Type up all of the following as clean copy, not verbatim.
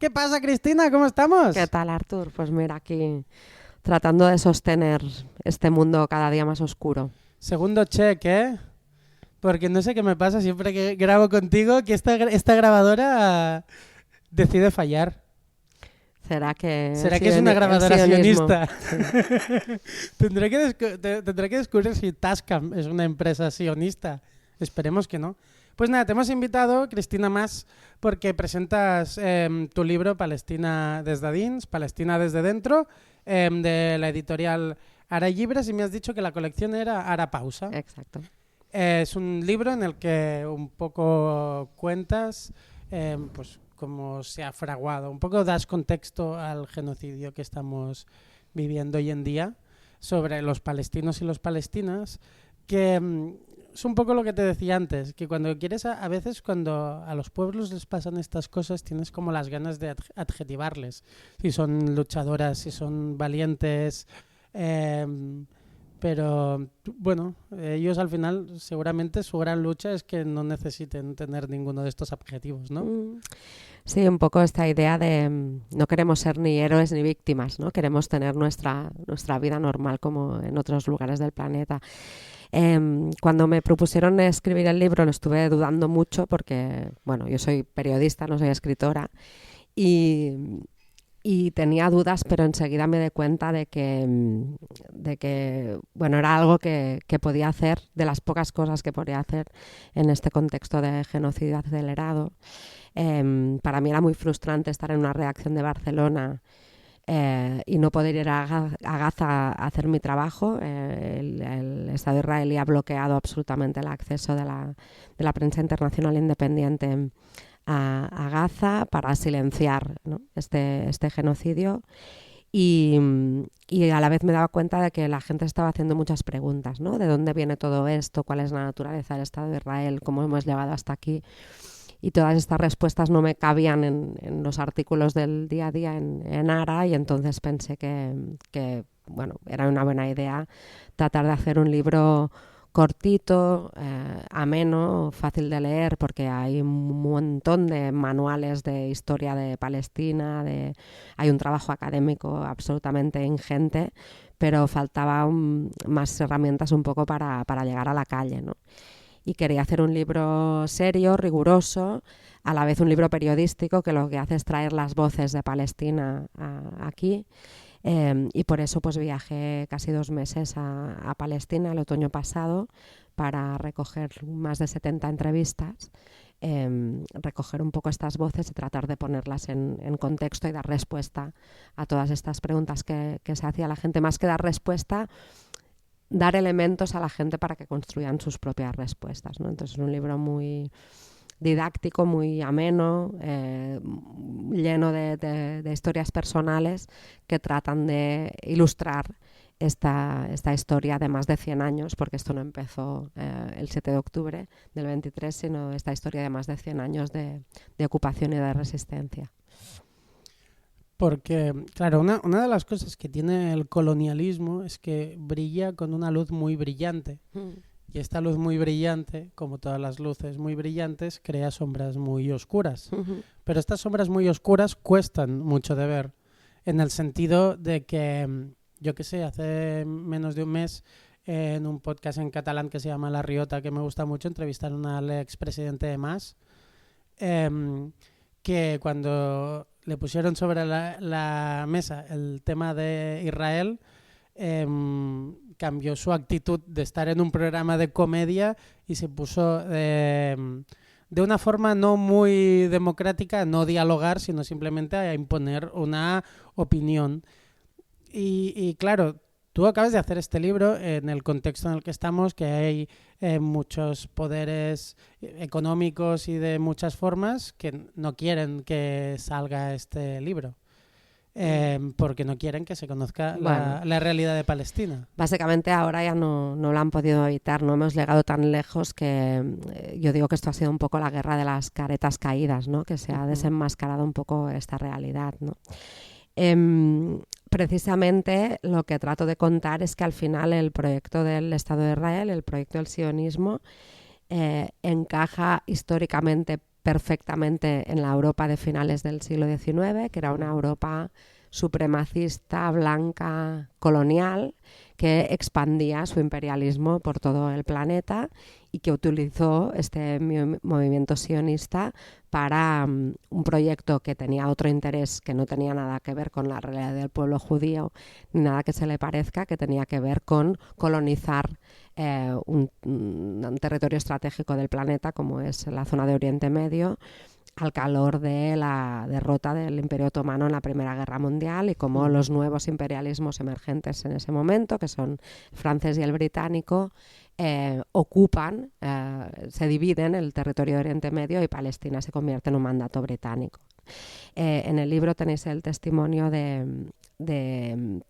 ¿Qué pasa, Cristina? ¿Cómo estamos? ¿Qué tal, Artur? Pues mira, aquí tratando de sostener este mundo cada día más oscuro. Segundo check, ¿eh? Porque no sé qué me pasa siempre que grabo contigo, que esta grabadora decide fallar. ¿Será que ¿Será que es una grabadora sionismo? sionista? Sí. Tendré que descubrir si Tascam es una empresa sionista. Esperemos que no. Pues nada, te hemos invitado, Cristina Mas, porque presentas tu libro Palestina desde dins, Palestina desde dentro, de la editorial Ara Llibres, y me has dicho que la colección era Ara Pausa. Exacto. Es un libro en el que un poco cuentas pues cómo se ha fraguado, un poco das contexto al genocidio que estamos viviendo hoy en día sobre los palestinos y las palestinas, que es un poco lo que te decía antes, que cuando quieres, a veces cuando a los pueblos les pasan estas cosas, tienes como las ganas de adjetivarles, si son luchadoras, si son valientes, pero bueno, ellos al final seguramente su gran lucha es que no necesiten tener ninguno de estos adjetivos, ¿no? Sí, un poco esta idea de no queremos ser ni héroes ni víctimas, ¿no? Queremos tener nuestra vida normal como en otros lugares del planeta. Cuando me propusieron escribir el libro lo estuve dudando mucho porque, bueno, yo soy periodista, no soy escritora, y tenía dudas, pero enseguida me di cuenta de que bueno, era algo que podía hacer, de las pocas cosas que podía hacer en este contexto de genocidio acelerado. Para mí era muy frustrante estar en una redacción de Barcelona y no poder ir a Gaza a hacer mi trabajo. El Estado israelí ha bloqueado absolutamente el acceso de la prensa internacional independiente a Gaza para silenciar, ¿no? este genocidio. Y a la vez me daba cuenta de que la gente estaba haciendo muchas preguntas, ¿no? ¿De dónde viene todo esto? ¿Cuál es la naturaleza del Estado de Israel? ¿Cómo hemos llegado hasta aquí? Y todas estas respuestas no me cabían en los artículos del día a día en Ara, y entonces pensé que bueno, era una buena idea tratar de hacer un libro cortito, ameno, fácil de leer, porque hay un montón de manuales de historia de Palestina, hay un trabajo académico absolutamente ingente, pero faltaba más herramientas un poco para llegar a la calle, ¿no? Y quería hacer un libro serio, riguroso, a la vez un libro periodístico que lo que hace es traer las voces de Palestina aquí. Y por eso pues viajé casi 2 meses a Palestina el otoño pasado para recoger más de 70 entrevistas, recoger un poco estas voces y tratar de ponerlas en contexto y dar respuesta a todas estas preguntas que se hacía la gente. Más que dar respuesta, dar elementos a la gente para que construyan sus propias respuestas, ¿no? Entonces es un libro muy didáctico, muy ameno, lleno de historias personales que tratan de ilustrar esta historia de más de 100 años, porque esto no empezó el 7 de octubre del 23, sino esta historia de más de 100 años de ocupación y de resistencia. Porque, claro, una de las cosas que tiene el colonialismo es que brilla con una luz muy brillante. Y esta luz muy brillante, como todas las luces muy brillantes, crea sombras muy oscuras. Pero estas sombras muy oscuras cuestan mucho de ver, en el sentido de que, yo qué sé, hace menos de un mes, en un podcast en catalán que se llama La Riota, que me gusta mucho, entrevistaron al expresidente de Mas, que cuando le pusieron sobre la mesa el tema de Israel, cambió su actitud de estar en un programa de comedia y se puso de una forma no muy democrática, no dialogar, sino simplemente a imponer una opinión. Y claro, tú acabas de hacer este libro en el contexto en el que estamos, que hay muchos poderes económicos y de muchas formas que no quieren que salga este libro. Porque no quieren que se conozca la realidad de Palestina. Básicamente ahora ya no lo han podido evitar, no hemos llegado tan lejos que yo digo que esto ha sido un poco la guerra de las caretas caídas, ¿no? Que se ha desenmascarado un poco esta realidad, ¿no? Precisamente lo que trato de contar es que al final el proyecto del Estado de Israel, el proyecto del sionismo, encaja históricamente perfectamente en la Europa de finales del siglo XIX, que era una Europa supremacista, blanca, colonial, que expandía su imperialismo por todo el planeta y que utilizó este movimiento sionista para un proyecto que tenía otro interés, que no tenía nada que ver con la realidad del pueblo judío, ni nada que se le parezca, que tenía que ver con colonizar un territorio estratégico del planeta, como es la zona de Oriente Medio, al calor de la derrota del Imperio Otomano en la Primera Guerra Mundial y como los nuevos imperialismos emergentes en ese momento, que son el francés y el británico, ocupan, se dividen el territorio de Oriente Medio y Palestina se convierte en un mandato británico. En el libro tenéis el testimonio de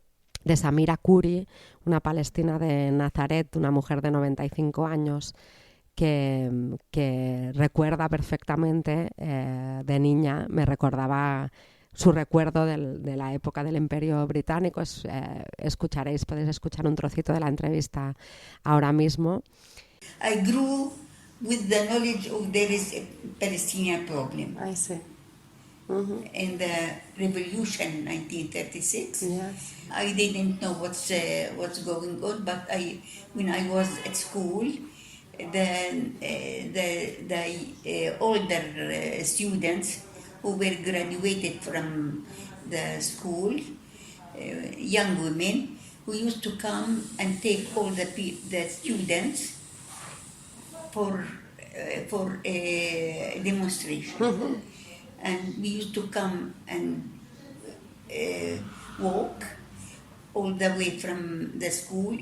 Samira Khoury, una palestina de Nazaret, una mujer de 95 años, que recuerda perfectamente, de niña, me recordaba su recuerdo de la época del Imperio Británico. Podéis escuchar un trocito de la entrevista ahora mismo. I grew with the knowledge of there is a Palestinian problem. I see. In the revolution in 1936, Yes. I didn't know what's going on, but when I was at school, the older students who were graduated from the school, young women who used to come and take all the students for a demonstration. And we used to come and walk all the way from the school.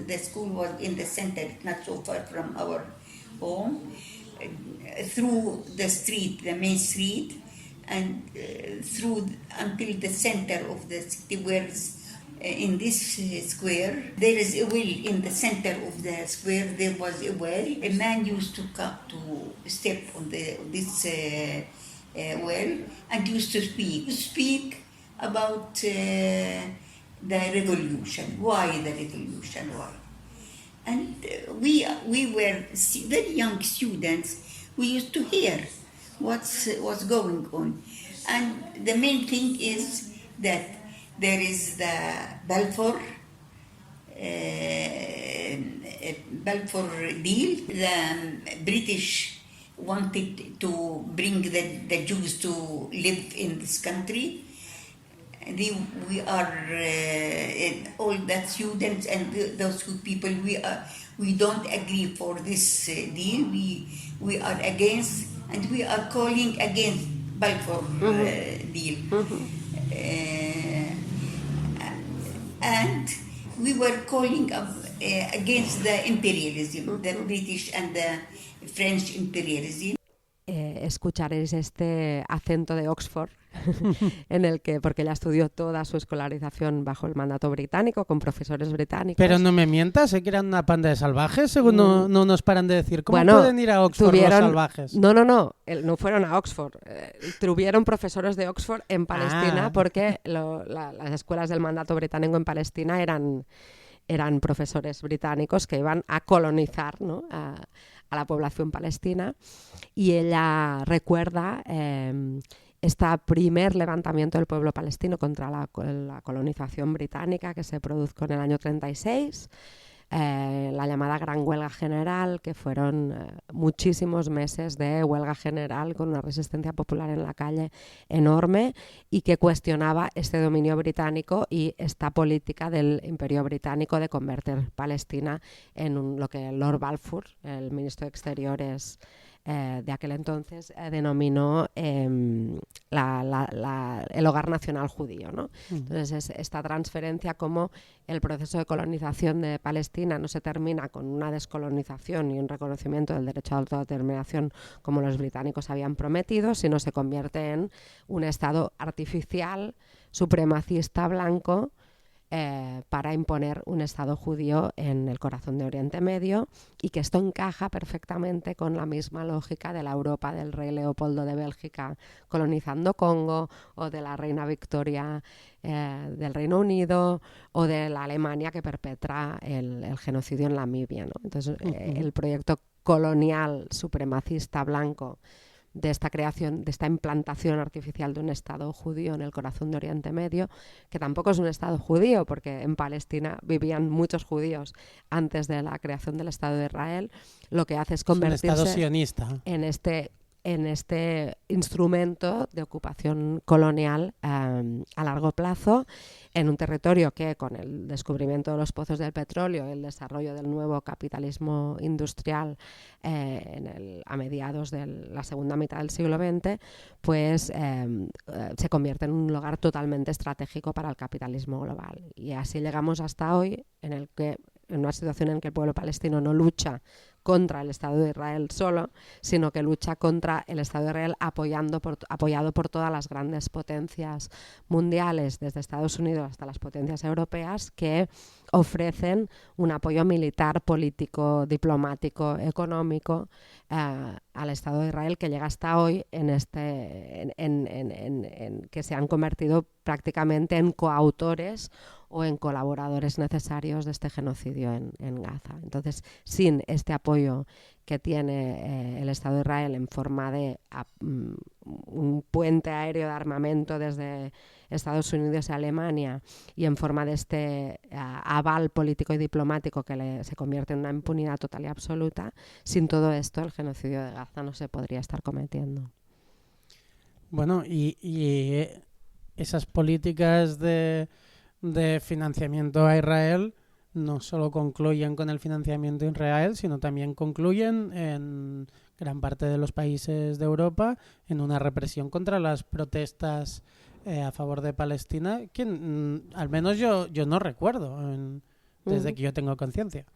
The school was in the center, not so far from our home, through the street, the main street, and through until the center of the city, where in this square there is a well. In the center of the square there was a well. A man used to come to step on this well and used to speak about the revolution. Why the revolution? Why? And we were very young students. We used to hear what's going on, and the main thing is that there is the Balfour deal. The British wanted to bring the Jews to live in this country. We are all the students and those people. We don't agree for this deal. We are against, and we are calling against Balfour deal. And we were calling against the imperialism, the British and the French imperialism. Escucharéis este acento de Oxford, en el que, porque ella estudió toda su escolarización bajo el mandato británico, con profesores británicos. Pero no me mientas, que eran una panda de salvajes, según no nos paran de decir. ¿Cómo pueden ir a Oxford los salvajes? No fueron a Oxford. Tuvieron profesores de Oxford en Palestina, porque las escuelas del mandato británico en Palestina eran profesores británicos que iban a colonizar, ¿no?, a la población palestina, y ella recuerda este primer levantamiento del pueblo palestino contra la colonización británica, que se produjo en el año 36, la llamada Gran Huelga General, que fueron muchísimos meses de huelga general con una resistencia popular en la calle enorme, y que cuestionaba este dominio británico y esta política del Imperio Británico de convertir Palestina en lo que Lord Balfour, el ministro de Exteriores de aquel entonces, denominó el hogar nacional judío, ¿no? Entonces es esta transferencia, como el proceso de colonización de Palestina no se termina con una descolonización y un reconocimiento del derecho a la autodeterminación como los británicos habían prometido, sino se convierte en un estado artificial, supremacista, blanco, para imponer un Estado judío en el corazón de Oriente Medio, y que esto encaja perfectamente con la misma lógica de la Europa del rey Leopoldo de Bélgica colonizando Congo, o de la reina Victoria del Reino Unido, o de la Alemania que perpetra el genocidio en Namibia, ¿no? Entonces, el proyecto colonial supremacista blanco de esta creación, de esta implantación artificial de un Estado judío en el corazón de Oriente Medio, que tampoco es un Estado judío, porque en Palestina vivían muchos judíos antes de la creación del Estado de Israel, lo que hace es convertirse un Estado sionista en este instrumento de ocupación colonial a largo plazo, en un territorio que, con el descubrimiento de los pozos del petróleo, el desarrollo del nuevo capitalismo industrial a mediados de la segunda mitad del siglo XX, pues se convierte en un lugar totalmente estratégico para el capitalismo global. Y así llegamos hasta hoy, en una situación en que el pueblo palestino no lucha contra el Estado de Israel solo, sino que lucha contra el Estado de Israel apoyado por todas las grandes potencias mundiales, desde Estados Unidos hasta las potencias europeas, que ofrecen un apoyo militar, político, diplomático, económico al Estado de Israel, que llega hasta hoy que se han convertido prácticamente en coautores o en colaboradores necesarios de este genocidio en Gaza. Entonces, sin este apoyo que tiene el Estado de Israel en forma de un puente aéreo de armamento desde Estados Unidos y Alemania, y en forma de este aval político y diplomático que se convierte en una impunidad total y absoluta, sin todo esto el genocidio de Gaza no se podría estar cometiendo. Bueno, y esas políticas de financiamiento a Israel no solo concluyen con el financiamiento a Israel, sino también concluyen en gran parte de los países de Europa en una represión contra las protestas a favor de Palestina, que al menos yo no recuerdo desde que yo tengo conciencia.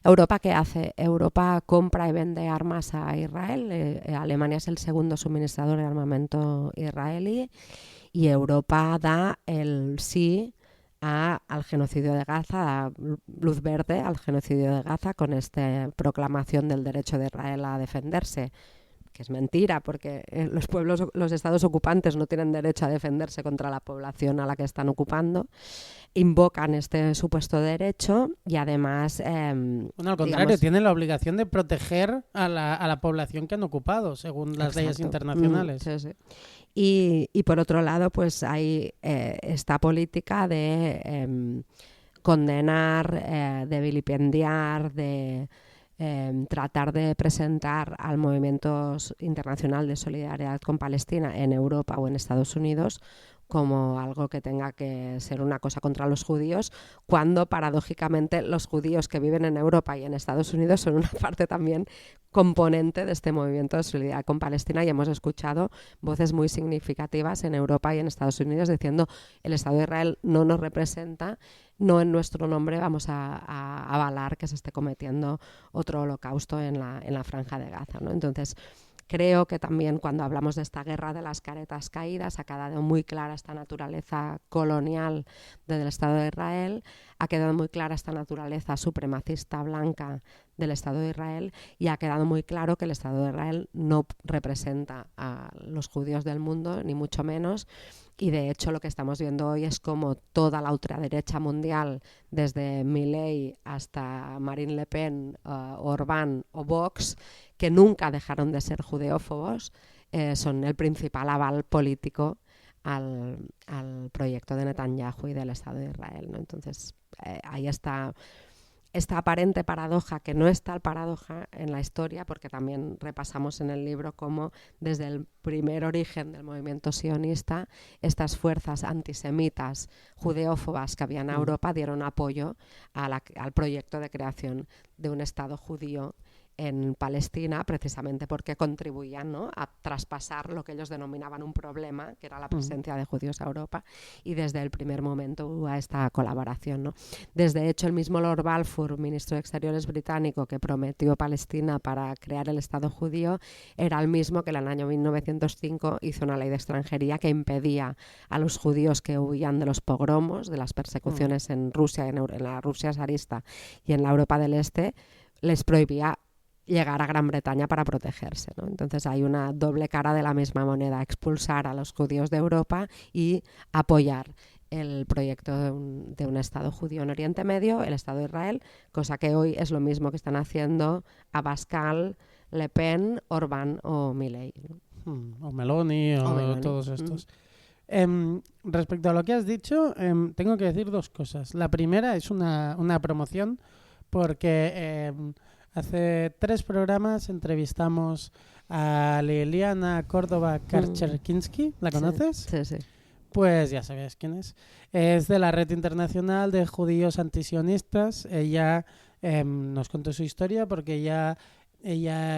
¿Europa qué hace? Europa compra y vende armas a Israel. Alemania es el segundo suministrador de armamento israelí, y Europa da el sí al genocidio de Gaza, da luz verde al genocidio de Gaza con esta proclamación del derecho de Israel a defenderse, que es mentira, porque los estados ocupantes no tienen derecho a defenderse contra la población a la que están ocupando. Invocan este supuesto derecho y además... al contrario, tienen la obligación de proteger a la población que han ocupado, según las leyes internacionales. Sí, sí. Y por otro lado, pues hay esta política de condenar, de vilipendiar, de tratar de presentar al movimiento internacional de solidaridad con Palestina en Europa o en Estados Unidos como algo que tenga que ser una cosa contra los judíos, cuando paradójicamente los judíos que viven en Europa y en Estados Unidos son una parte también componente de este movimiento de solidaridad con Palestina, y hemos escuchado voces muy significativas en Europa y en Estados Unidos diciendo: el Estado de Israel no nos representa, no en nuestro nombre vamos a avalar que se esté cometiendo otro holocausto en la franja de Gaza, ¿no? Entonces, creo que también cuando hablamos de esta guerra de las caretas caídas ha quedado muy clara esta naturaleza colonial del Estado de Israel, ha quedado muy clara esta naturaleza supremacista blanca del Estado de Israel, y ha quedado muy claro que el Estado de Israel no representa a los judíos del mundo, ni mucho menos. Y de hecho lo que estamos viendo hoy es como toda la ultraderecha mundial, desde Milei hasta Marine Le Pen, Orbán o Vox, que nunca dejaron de ser judeófobos, son el principal aval político al proyecto de Netanyahu y del Estado de Israel, ¿no? Entonces ahí está esta aparente paradoja, que no es tal paradoja en la historia, porque también repasamos en el libro cómo desde el primer origen del movimiento sionista estas fuerzas antisemitas, judeófobas que había en Europa dieron apoyo al proyecto de creación de un Estado judío en Palestina, precisamente porque contribuían, ¿no?, a traspasar lo que ellos denominaban un problema, que era la presencia de judíos a Europa, y desde el primer momento hubo esta colaboración, ¿no? Desde hecho, el mismo Lord Balfour, ministro de Exteriores británico, que prometió Palestina para crear el Estado judío, era el mismo que en el año 1905 hizo una ley de extranjería que impedía a los judíos que huían de los pogromos, de las persecuciones en Rusia, en la Rusia zarista y en la Europa del Este, les prohibía llegar a Gran Bretaña para protegerse, ¿no? Entonces hay una doble cara de la misma moneda: expulsar a los judíos de Europa y apoyar el proyecto de un Estado judío en Oriente Medio, el Estado de Israel, cosa que hoy es lo mismo que están haciendo Abascal, Le Pen, Orbán o Milei, ¿no? O Meloni o Meloni. todos estos. Respecto a lo que has dicho, tengo que decir dos cosas. La primera es una promoción porque hace 3 programas entrevistamos a Liliana Córdoba Karcherkinski. ¿La conoces? Sí, sí. Pues ya sabéis quién es. Es de la Red Internacional de Judíos Antisionistas. Ella nos contó su historia porque ella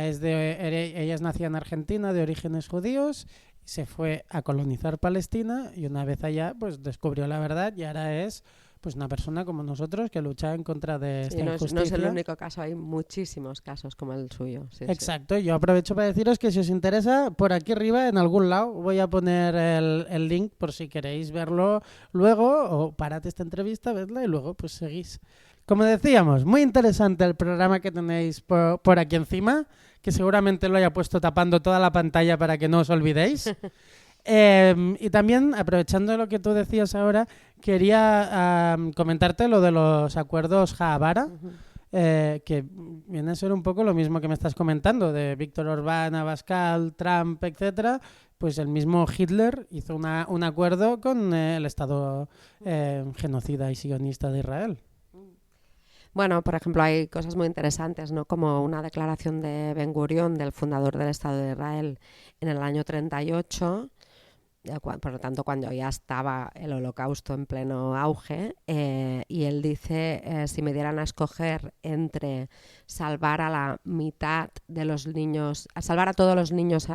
es nacida en Argentina, de orígenes judíos, y se fue a colonizar Palestina y una vez allá pues descubrió la verdad y ahora es pues una persona como nosotros que lucha en contra de esta injusticia. No es el único caso, hay muchísimos casos como el suyo. Sí, exacto, yo aprovecho para deciros que si os interesa, por aquí arriba en algún lado voy a poner el link por si queréis verlo luego, o parad esta entrevista, vedla y luego pues seguís. Como decíamos, muy interesante el programa que tenéis por aquí encima, que seguramente lo haya puesto tapando toda la pantalla para que no os olvidéis. Y también, aprovechando lo que tú decías ahora, quería comentarte lo de los acuerdos Haavara, que viene a ser un poco lo mismo que me estás comentando, de Víctor Orbán, Abascal, Trump, etcétera. Pues el mismo Hitler hizo un acuerdo con el Estado genocida y sionista de Israel. Bueno, por ejemplo, hay cosas muy interesantes, ¿no? Como una declaración de Ben Gurión, del fundador del Estado de Israel, en el año 38, por lo tanto, cuando ya estaba el Holocausto en pleno auge, y él dice, si me dieran a escoger entre salvar a la mitad de los niños, salvar a todos los niños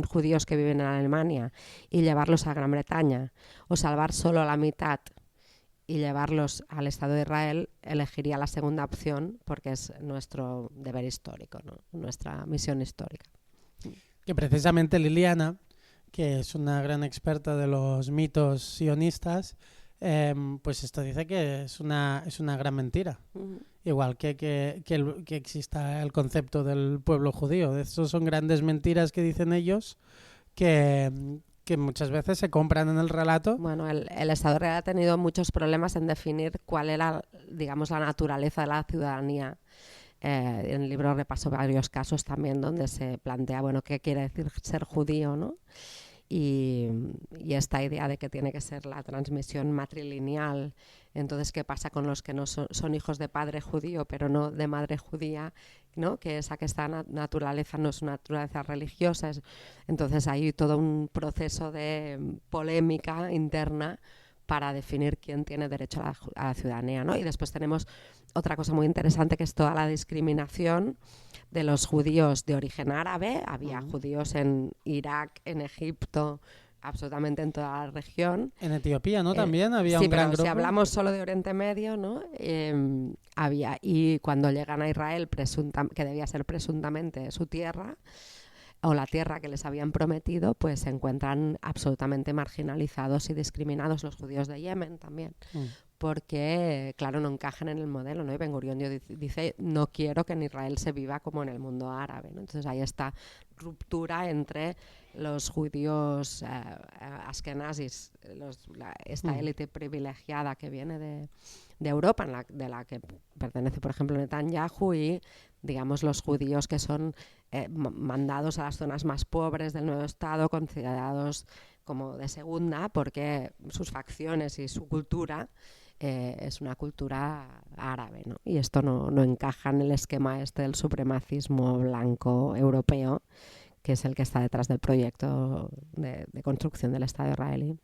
judíos que viven en Alemania y llevarlos a Gran Bretaña, o salvar solo a la mitad y llevarlos al Estado de Israel, elegiría la segunda opción porque es nuestro deber histórico, ¿no? Nuestra misión histórica. Que precisamente Liliana, que es una gran experta de los mitos sionistas, pues esto dice que es una gran mentira. Igual que exista el concepto del pueblo judío. Esas son grandes mentiras que dicen ellos que muchas veces se compran en el relato. Bueno, el Estado de Israel ha tenido muchos problemas en definir cuál era, digamos, la naturaleza de la ciudadanía. En el libro repaso varios casos también donde se plantea, bueno, qué quiere decir ser judío, ¿no? Y esta idea de que tiene que ser la transmisión matrilineal. Entonces, ¿qué pasa con los que no son hijos de padre judío pero no de madre judía, ¿no? Que esta naturaleza no es una naturaleza religiosa. Entonces hay todo un proceso de polémica interna para definir quién tiene derecho a la ciudadanía, ¿no? Y después tenemos otra cosa muy interesante, que es toda la discriminación de los judíos de origen árabe. Había judíos en Irak, en Egipto, absolutamente en toda la región. En Etiopía, ¿no? También había un gran grupo. Si hablamos solo de Oriente Medio, ¿no? Había, y cuando llegan a Israel, que debía ser presuntamente su tierra, o la tierra que les habían prometido, pues se encuentran absolutamente marginalizados y discriminados. Los judíos de Yemen también, porque, claro, no encajan en el modelo, ¿no? Y Ben Gurión dice, no quiero que en Israel se viva como en el mundo árabe, ¿no? Entonces hay esta ruptura entre los judíos askenazis, esta élite privilegiada que viene de Europa, de la que pertenece, por ejemplo, Netanyahu, y, digamos, los judíos que son mandados a las zonas más pobres del nuevo Estado, considerados como de segunda, porque sus facciones y su cultura es una cultura árabe, ¿no? Y esto no encaja en el esquema este del supremacismo blanco europeo, que es el que está detrás del proyecto de construcción del Estado israelí.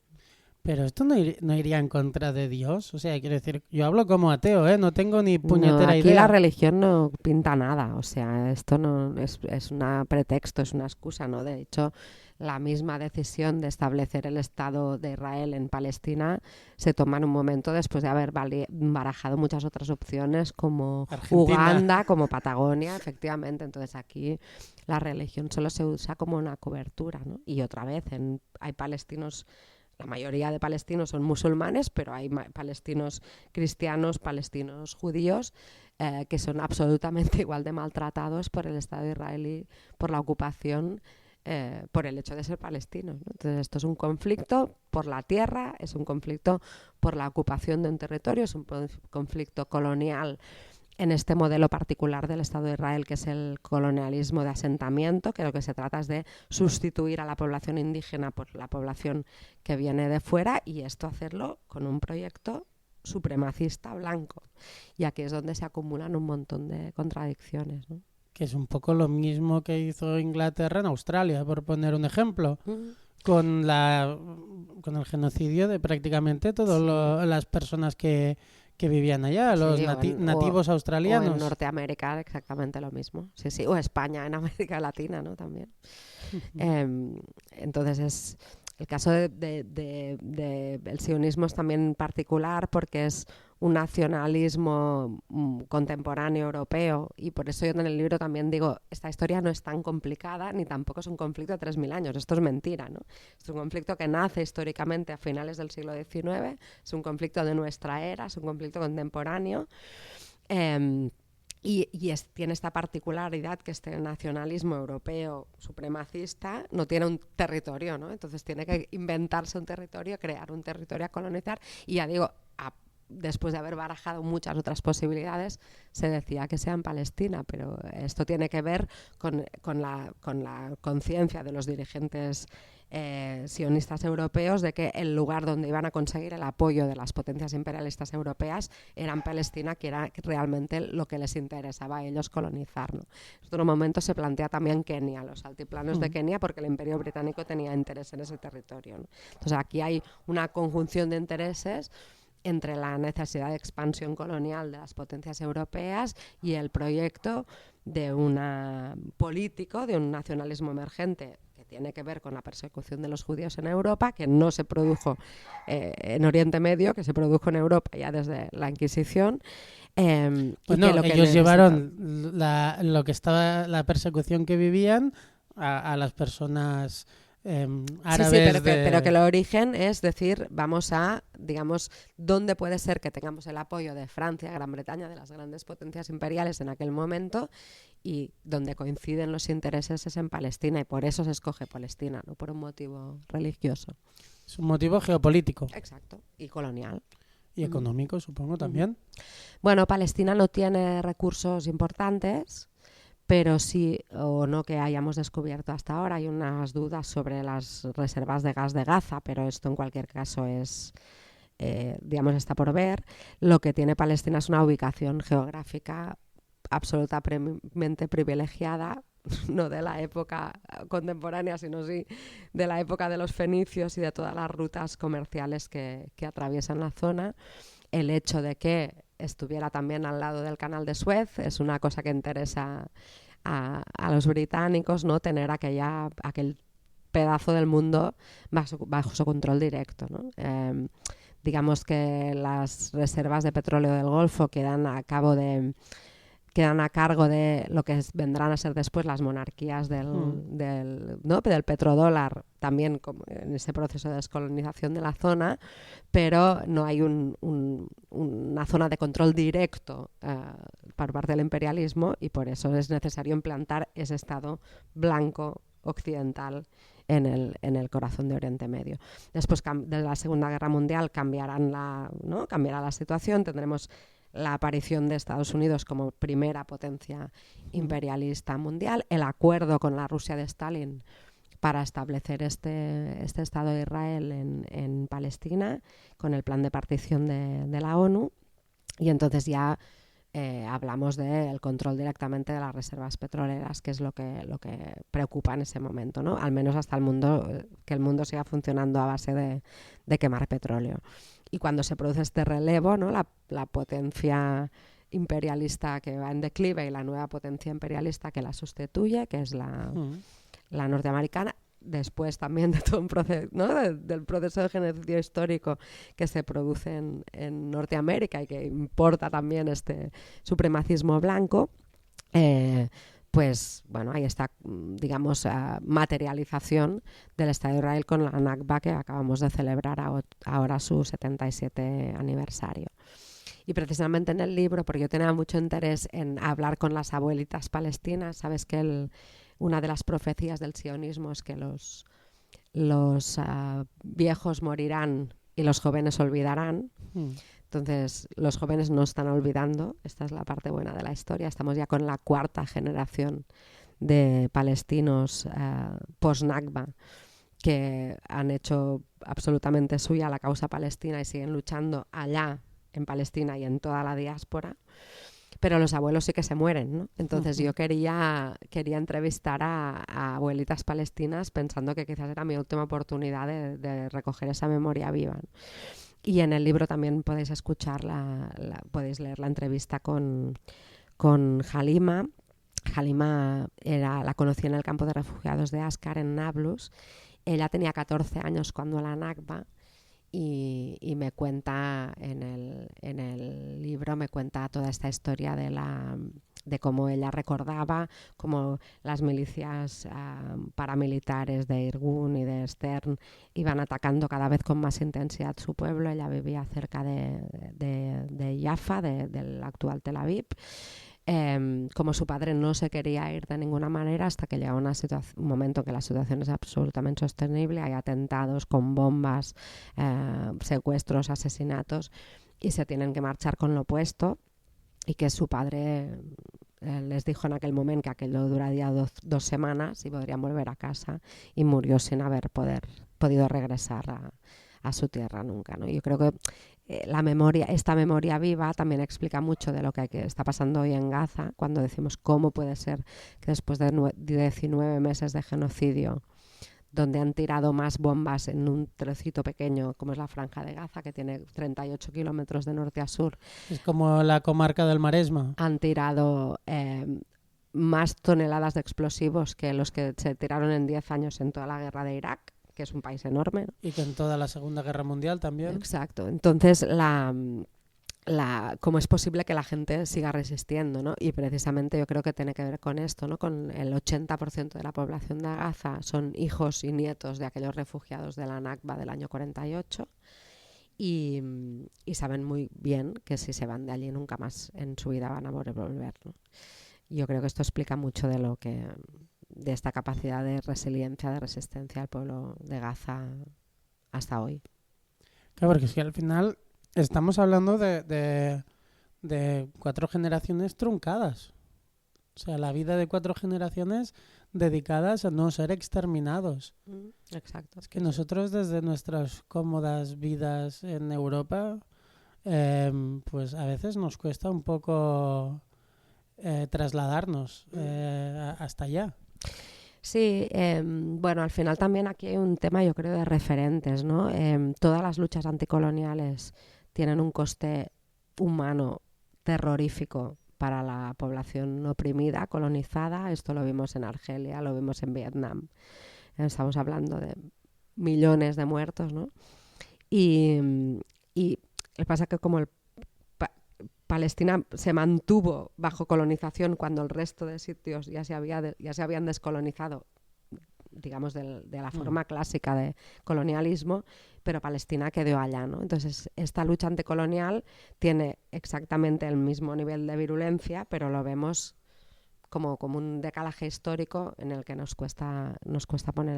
Pero esto no iría en contra de Dios. O sea, quiero decir, yo hablo como ateo, ¿eh? No tengo ni puñetera idea. Aquí la religión no pinta nada. O sea, esto no es un pretexto, es una excusa, ¿no? De hecho, la misma decisión de establecer el Estado de Israel en Palestina se toma en un momento después de haber barajado muchas otras opciones, como Argentina, Uganda, como Patagonia, efectivamente. Entonces aquí la religión solo se usa como una cobertura, ¿no? Y otra vez, hay palestinos. La mayoría de palestinos son musulmanes, pero hay palestinos cristianos, palestinos judíos, que son absolutamente igual de maltratados por el Estado israelí, por la ocupación, por el hecho de ser palestinos, ¿no? Entonces esto es un conflicto por la tierra, es un conflicto por la ocupación de un territorio, es un conflicto colonial en este modelo particular del Estado de Israel, que es el colonialismo de asentamiento, que lo que se trata es de sustituir a la población indígena por la población que viene de fuera, y esto hacerlo con un proyecto supremacista blanco. Y aquí es donde se acumulan un montón de contradicciones, ¿no? Que es un poco lo mismo que hizo Inglaterra en Australia, por poner un ejemplo. Con el genocidio de prácticamente todas las personas que vivían allá, los nativos australianos. O en Norteamérica exactamente lo mismo. Sí, sí. O España en América Latina, ¿no? También. Entonces es el caso del sionismo es también particular porque es un nacionalismo contemporáneo europeo, y por eso yo en el libro también digo, esta historia no es tan complicada ni tampoco es un conflicto de 3.000 años, esto es mentira, ¿no? Es un conflicto que nace históricamente a finales del siglo XIX, es un conflicto de nuestra era, es un conflicto contemporáneo, tiene esta particularidad que este nacionalismo europeo supremacista no tiene un territorio, ¿no? Entonces tiene que inventarse un territorio, crear un territorio a colonizar, y ya digo, después de haber barajado muchas otras posibilidades, se decía que sea en Palestina, pero esto tiene que ver con la conciencia de los dirigentes sionistas europeos de que el lugar donde iban a conseguir el apoyo de las potencias imperialistas europeas era en Palestina, que era realmente lo que les interesaba a ellos colonizar, ¿no? En otro momento se plantea también Kenia, los altiplanos de Kenia, porque el Imperio Británico tenía interés en ese territorio, ¿no? Entonces aquí hay una conjunción de intereses entre la necesidad de expansión colonial de las potencias europeas y el proyecto de un político, de un nacionalismo emergente que tiene que ver con la persecución de los judíos en Europa, que no se produjo en Oriente Medio, que se produjo en Europa ya desde la Inquisición. Bueno, ellos llevaron la persecución que vivían a las personas árabes. Sí, pero que el origen es decir, vamos a, digamos, dónde puede ser que tengamos el apoyo de Francia, Gran Bretaña, de las grandes potencias imperiales en aquel momento, y donde coinciden los intereses es en Palestina, y por eso se escoge Palestina, no por un motivo religioso. Es un motivo geopolítico. Exacto, y colonial. Y económico, supongo, también. Bueno, Palestina no tiene recursos importantes, pero sí o no que hayamos descubierto hasta ahora. Hay unas dudas sobre las reservas de gas de Gaza, pero esto en cualquier caso es, digamos, está por ver. Lo que tiene Palestina es una ubicación geográfica absolutamente privilegiada, no de la época contemporánea, sino sí de la época de los fenicios y de todas las rutas comerciales que atraviesan la zona. El hecho de que estuviera también al lado del canal de Suez es una cosa que interesa a los británicos, ¿no? Tener aquel pedazo del mundo bajo su control directo, ¿no? Digamos que las reservas de petróleo del Golfo quedan a cargo de lo que vendrán a ser después las monarquías del petrodólar, también en ese proceso de descolonización de la zona, pero no hay una zona de control directo por parte del imperialismo, y por eso es necesario implantar ese Estado blanco occidental en el corazón de Oriente Medio. Después de la Segunda Guerra Mundial cambiará la situación, tendremos la aparición de Estados Unidos como primera potencia imperialista mundial, el acuerdo con la Rusia de Stalin para establecer este Estado de Israel en Palestina, con el plan de partición de la ONU, y entonces ya hablamos del control directamente de las reservas petroleras, que es lo que preocupa en ese momento, ¿no? Al menos hasta que el mundo siga funcionando a base de quemar petróleo. Y cuando se produce este relevo, ¿no? La potencia imperialista que va en declive y la nueva potencia imperialista que la sustituye, que es la norteamericana, después también de todo un proceso, ¿no? del proceso de genocidio histórico que se produce en Norteamérica y que importa también este supremacismo blanco, pues bueno, ahí está, digamos, materialización del Estado de Israel con la Nakba, que acabamos de celebrar ahora su 77 aniversario. Y precisamente en el libro, porque yo tenía mucho interés en hablar con las abuelitas palestinas, sabes que una de las profecías del sionismo es que los viejos morirán y los jóvenes olvidarán. Entonces, los jóvenes no están olvidando, esta es la parte buena de la historia, estamos ya con la 4ª generación de palestinos post-Nakba que han hecho absolutamente suya la causa palestina y siguen luchando allá en Palestina y en toda la diáspora, pero los abuelos sí que se mueren, ¿no? Entonces yo quería entrevistar a abuelitas palestinas pensando que quizás era mi última oportunidad de recoger esa memoria viva, ¿no? Y en el libro también podéis escuchar, podéis leer la entrevista con Halima. Halima la conocí en el campo de refugiados de Ascar, en Nablus. Ella tenía 14 años cuando la Nakba y me cuenta en el libro, me cuenta toda esta historia de cómo ella recordaba cómo las milicias paramilitares de Irgun y de Stern iban atacando cada vez con más intensidad su pueblo. Ella vivía cerca de Jaffa, del actual Tel Aviv. Como su padre no se quería ir de ninguna manera hasta que llega un momento en que la situación es absolutamente sostenible, hay atentados con bombas, secuestros, asesinatos y se tienen que marchar con lo opuesto, y que su padre les dijo en aquel momento que aquello duraría 2 semanas y podrían volver a casa, y murió sin haber podido regresar a su tierra nunca, ¿no? Yo creo que esta memoria viva también explica mucho de lo que está pasando hoy en Gaza, cuando decimos cómo puede ser que después de 19 meses de genocidio, donde han tirado más bombas en un trocito pequeño como es la Franja de Gaza, que tiene 38 kilómetros de norte a sur. Es como la comarca del Maresma. Han tirado más toneladas de explosivos que los que se tiraron en 10 años en toda la guerra de Irak, que es un país enorme, ¿no? Y que en toda la Segunda Guerra Mundial también. Exacto. Entonces, ¿cómo es posible que la gente siga resistiendo, ¿no? Y precisamente yo creo que tiene que ver con esto, ¿no? Con el 80% de la población de Gaza son hijos y nietos de aquellos refugiados de la Nakba del año 48 y saben muy bien que si se van de allí nunca más en su vida van a volver, ¿no? Yo creo que esto explica mucho de esta capacidad de resiliencia, de resistencia al pueblo de Gaza hasta hoy. Claro, porque es que al final estamos hablando de 4 generaciones truncadas. O sea, la vida de 4 generaciones dedicadas a no ser exterminados. Exacto. Es que nosotros desde nuestras cómodas vidas en Europa, pues a veces nos cuesta un poco trasladarnos hasta allá. Sí, bueno, al final también aquí hay un tema, yo creo, de referentes, ¿no? Todas las luchas anticoloniales tienen un coste humano terrorífico para la población oprimida, colonizada. Esto lo vimos en Argelia, lo vimos en Vietnam. Estamos hablando de millones de muertos, ¿no? Y le pasa que como Palestina se mantuvo bajo colonización cuando el resto de sitios ya se habían descolonizado, digamos, de la forma clásica de colonialismo, pero Palestina quedó allá, ¿no? Entonces, esta lucha anticolonial tiene exactamente el mismo nivel de virulencia, pero lo vemos como un decalaje histórico en el que nos cuesta poner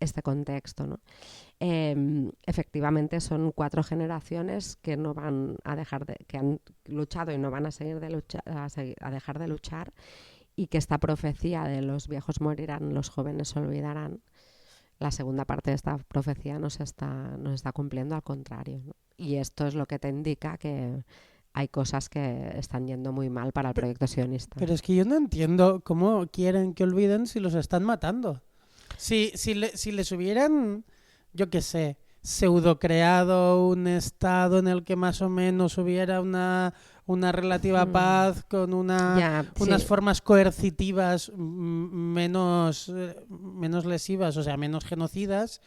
este contexto, ¿no? Efectivamente son 4 generaciones que no van a dejar que han luchado y no van a seguir a dejar de luchar, y que esta profecía de los viejos morirán, los jóvenes olvidarán, la segunda parte de esta profecía no se está cumpliendo, al contrario, ¿no? Y esto es lo que te indica que hay cosas que están yendo muy mal para el proyecto sionista. Pero es que yo no entiendo cómo quieren que olviden si los están matando. Si les hubieran, yo qué sé, pseudo creado un estado en el que más o menos hubiera una relativa paz con unas formas coercitivas menos lesivas, o sea, menos genocidas,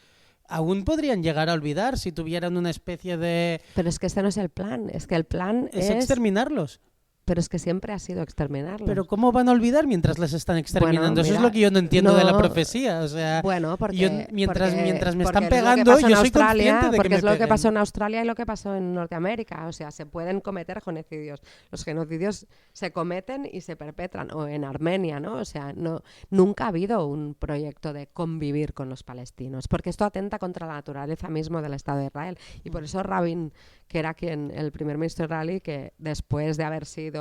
aún podrían llegar a olvidar si tuvieran una especie de... Pero es que este no es el plan, es que el plan es exterminarlos. Pero es que siempre ha sido exterminarlos. Pero ¿cómo van a olvidar mientras les están exterminando? Bueno, Eso mira, es lo que yo no entiendo de la no, profecía. O sea, bueno, porque, yo, mientras me están porque pegando, es lo que pasó en yo soy Australia, consciente de que porque me es lo que peguen. pasó en Australia y lo que pasó en Norteamérica. O sea, se pueden cometer genocidios. Los genocidios se cometen y se perpetran. O en Armenia, ¿no? O sea, nunca ha habido un proyecto de convivir con los palestinos, porque esto atenta contra la naturaleza mismo del Estado de Israel. Y por eso Rabin, que era el primer ministro israelí, que después de haber sido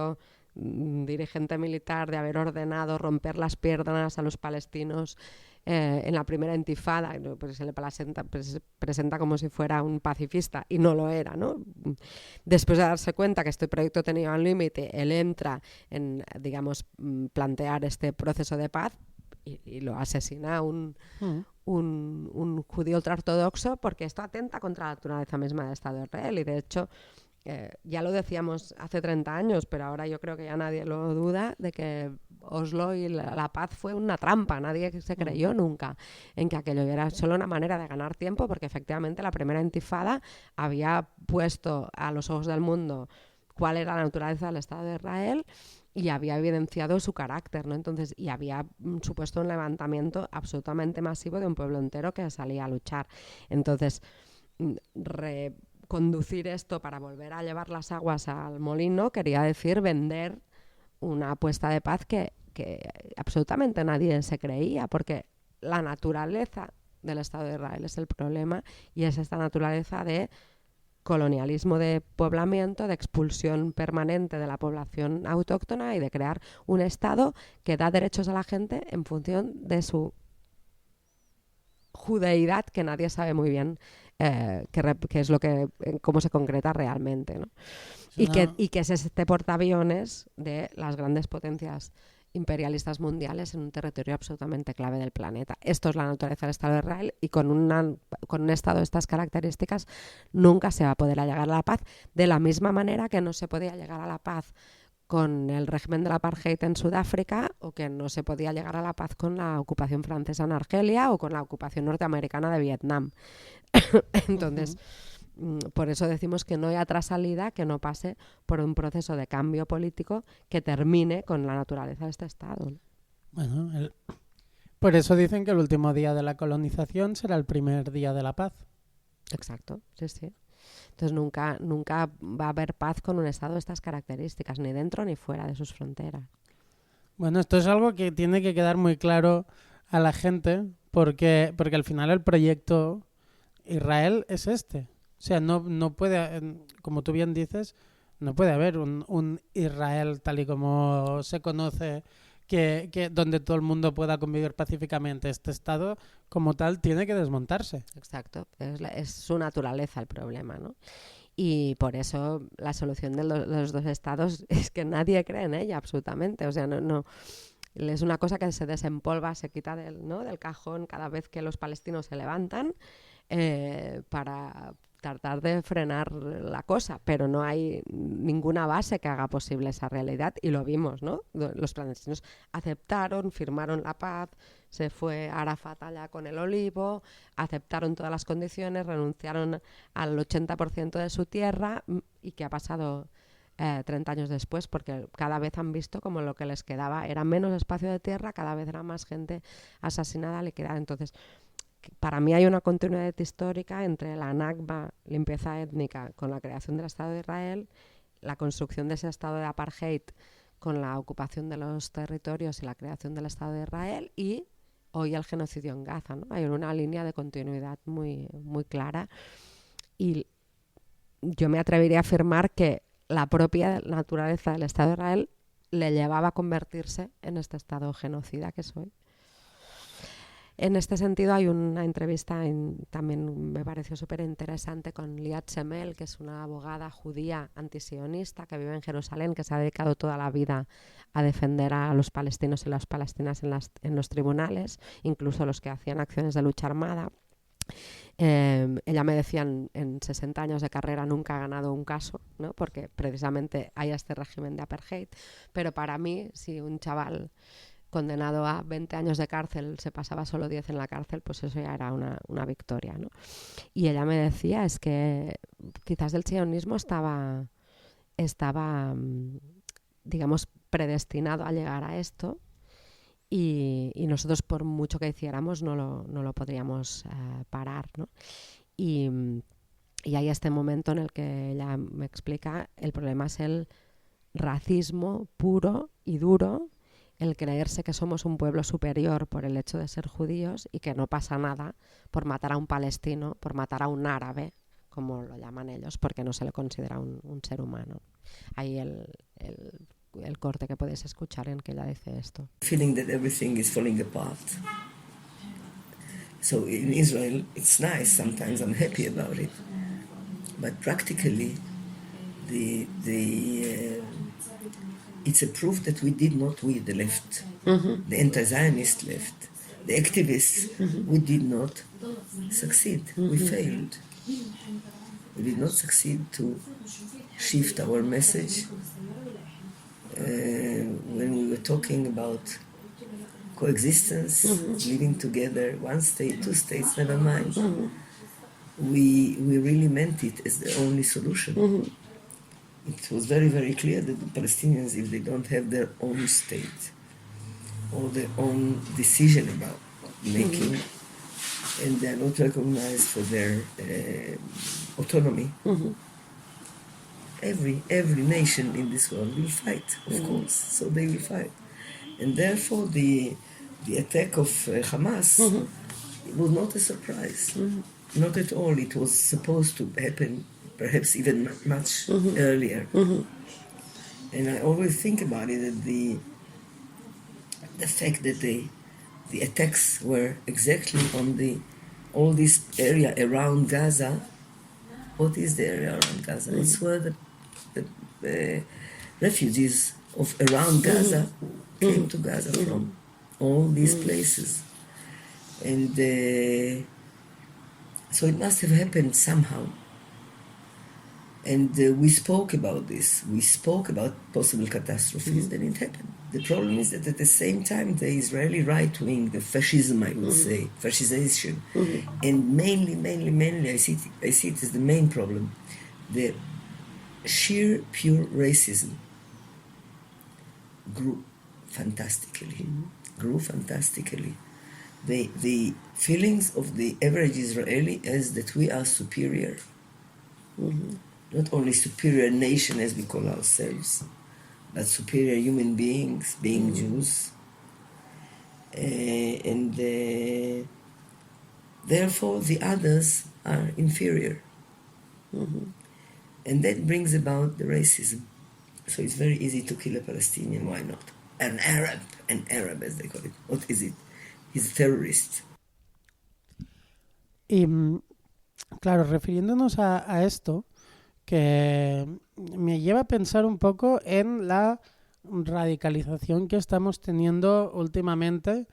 dirigente militar, de haber ordenado romper las piernas a los palestinos en la primera intifada, pues se le presenta como si fuera un pacifista y no lo era, ¿no? Después de darse cuenta que este proyecto tenía un límite, él entra en, digamos, plantear este proceso de paz y lo asesina un judío ultraortodoxo, porque esto atenta contra la naturaleza misma del Estado de Israel. Y de hecho ya lo decíamos hace 30 años, pero ahora yo creo que ya nadie lo duda, de que Oslo y la paz fue una trampa. Nadie se creyó nunca en que aquello era solo una manera de ganar tiempo, porque efectivamente la primera intifada había puesto a los ojos del mundo cuál era la naturaleza del Estado de Israel y había evidenciado su carácter, ¿no? Entonces, y había supuesto un levantamiento absolutamente masivo de un pueblo entero que salía a luchar. Entonces, conducir esto para volver a llevar las aguas al molino quería decir vender una apuesta de paz que absolutamente nadie se creía, porque la naturaleza del Estado de Israel es el problema, y es esta naturaleza de colonialismo, de poblamiento, de expulsión permanente de la población autóctona y de crear un Estado que da derechos a la gente en función de su judeidad, que nadie sabe muy bien qué es lo que, cómo se concreta realmente, ¿no? Y que es este portaaviones de las grandes potencias imperialistas mundiales en un territorio absolutamente clave del planeta. Esto es la naturaleza del Estado de Israel, y con un Estado de estas características nunca se va a poder llegar a la paz, de la misma manera que no se podía llegar a la paz con el régimen del apartheid en Sudáfrica, o que no se podía llegar a la paz con la ocupación francesa en Argelia o con la ocupación norteamericana de Vietnam. Entonces, por eso decimos que no hay otra salida que no pase por un proceso de cambio político que termine con la naturaleza de este Estado. Bueno, por eso dicen que el último día de la colonización será el primer día de la paz. Exacto, sí, sí. Entonces nunca va a haber paz con un Estado de estas características, ni dentro ni fuera de sus fronteras. Bueno, esto es algo que tiene que quedar muy claro a la gente, porque al final el proyecto Israel es este. O sea, no puede, como tú bien dices, no puede haber un Israel tal y como se conoce, que donde todo el mundo pueda convivir pacíficamente. Este Estado, como tal, tiene que desmontarse. Exacto, es su naturaleza el problema, ¿no? Y por eso la solución de los dos Estados es que nadie cree en ella, absolutamente. O sea, no es una cosa que se desempolva, se quita del cajón cada vez que los palestinos se levantan para tratar de frenar la cosa, pero no hay ninguna base que haga posible esa realidad, y lo vimos, ¿no? Los palestinos aceptaron, firmaron la paz, se fue Arafat allá con el olivo, aceptaron todas las condiciones, renunciaron al 80% de su tierra. ¿Y qué ha pasado 30 años después? Porque cada vez han visto como lo que les quedaba era menos espacio de tierra, cada vez era más gente asesinada, liquidada. Entonces, para mí hay una continuidad histórica entre la Nakba, limpieza étnica, con la creación del Estado de Israel, la construcción de ese Estado de apartheid con la ocupación de los territorios y la creación del Estado de Israel, y hoy el genocidio en Gaza, ¿no? Hay una línea de continuidad muy, muy clara, y yo me atrevería a afirmar que la propia naturaleza del Estado de Israel le llevaba a convertirse en este Estado genocida que es hoy. En este sentido hay una entrevista, también me pareció súper interesante, con Liat Semel, que es una abogada judía antisionista que vive en Jerusalén, que se ha dedicado toda la vida a defender a los palestinos y las palestinas en los tribunales, incluso los que hacían acciones de lucha armada. Ella me decía, en 60 años de carrera nunca ha ganado un caso, ¿no? Porque precisamente hay este régimen de apartheid, pero para mí, si un chaval condenado a 20 años de cárcel se pasaba solo 10 en la cárcel, pues eso ya era una victoria, ¿no? Y ella me decía, es que quizás el sionismo estaba digamos, predestinado a llegar a esto y nosotros por mucho que hiciéramos no lo podríamos parar, ¿no? Y hay este momento en el que ella me explica, el problema es el racismo puro y duro, el creerse que somos un pueblo superior por el hecho de ser judíos y que no pasa nada por matar a un palestino, por matar a un árabe, como lo llaman ellos, porque no se le considera un ser humano. Ahí el corte que podéis escuchar en que ella dice esto. Feeling that everything is falling apart. So in Israel, it's nice. Sometimes I'm happy about it, but practically, it's a proof that we, the left, the anti-Zionist left, the activists, we did not succeed. We failed. We did not succeed to shift our message. When we were talking about coexistence, living together, one state, two states, never mind, we really meant it as the only solution. It was very, very clear that the Palestinians, if they don't have their own state or their own decision about making, and they are not recognized for their autonomy, every nation in this world will fight, of course. So they will fight, and therefore the attack of Hamas it was not a surprise, not at all. It was supposed to happen, perhaps even much earlier. And I always think about it that the fact that the attacks were exactly on all this area around Gaza. What is the area around Gaza? It's where the refugees of around Gaza came to Gaza from, all these places. And so it must have happened somehow. And we spoke about this. We spoke about possible catastrophes, then it happened. The problem is that at the same time, the Israeli right wing, the fascism, I would say, fascization, and mainly, I see it as the main problem, the sheer pure racism grew fantastically. The feelings of the average Israeli is that we are superior. Not only superior nation as we call ourselves, but superior human beings, being Jews. And therefore the others are inferior. And that brings about the racism. So it's very easy to kill a Palestinian, why not? An Arab as they call it. What is it? He's a terrorist. Y claro, refiriéndonos a esto, que me lleva a pensar un poco en la radicalización que estamos teniendo últimamente.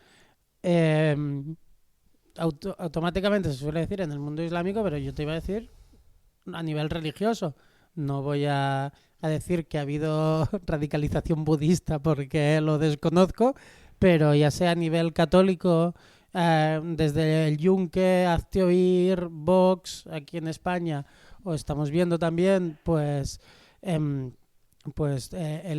Automáticamente se suele decir en el mundo islámico, pero yo te iba a decir a nivel religioso. No voy a decir que ha habido radicalización budista porque lo desconozco, pero ya sea a nivel católico, desde el Yunque, Hazte Oír, Vox, aquí en España, o estamos viendo también pues el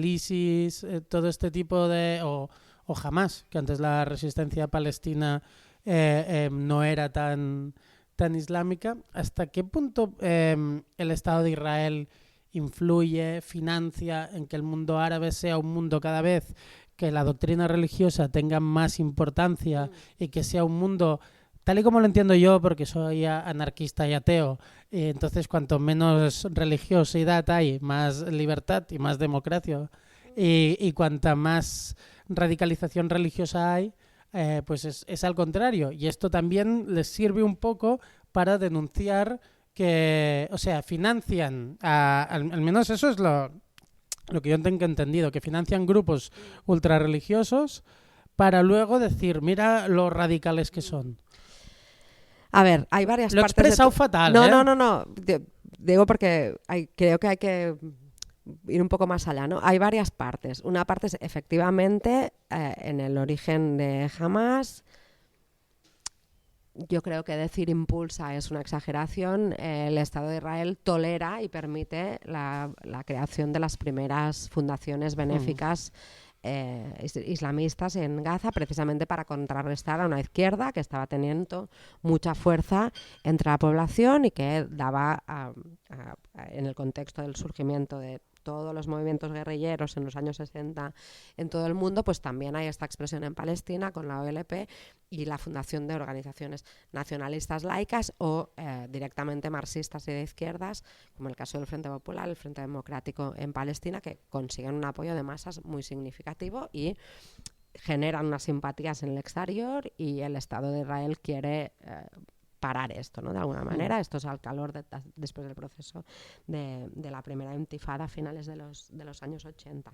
ISIS, todo este tipo de... o Hamas, que antes la resistencia palestina no era tan islámica. ¿Hasta qué punto el Estado de Israel influye, financia en que el mundo árabe sea un mundo cada vez que la doctrina religiosa tenga más importancia y que sea un mundo... Tal y como lo entiendo yo, porque soy anarquista y ateo, y entonces cuanto menos religiosidad hay, más libertad y más democracia, y cuanta más radicalización religiosa hay, pues es al contrario. Y esto también les sirve un poco para denunciar que, o sea, financian, al menos eso es lo que yo tengo entendido, que financian grupos ultrarreligiosos para luego decir, mira lo radicales que son. A ver, hay varias partes... Lo he expresado fatal, No. Digo porque creo que hay que ir un poco más allá, ¿no? Hay varias partes. Una parte es efectivamente en el origen de Hamas yo creo que decir impulsa es una exageración. El Estado de Israel tolera y permite la creación de las primeras fundaciones benéficas islamistas en Gaza, precisamente para contrarrestar a una izquierda que estaba teniendo mucha fuerza entre la población y que daba, en el contexto del surgimiento de todos los movimientos guerrilleros en los años 60 en todo el mundo, pues también hay esta expresión en Palestina con la OLP y la fundación de organizaciones nacionalistas laicas o directamente marxistas y de izquierdas, como el caso del Frente Popular, el Frente Democrático en Palestina, que consiguen un apoyo de masas muy significativo y generan unas simpatías en el exterior, y el Estado de Israel quiere parar esto, ¿no? De alguna manera. Esto es al calor después del proceso de la primera intifada a finales de los años 80.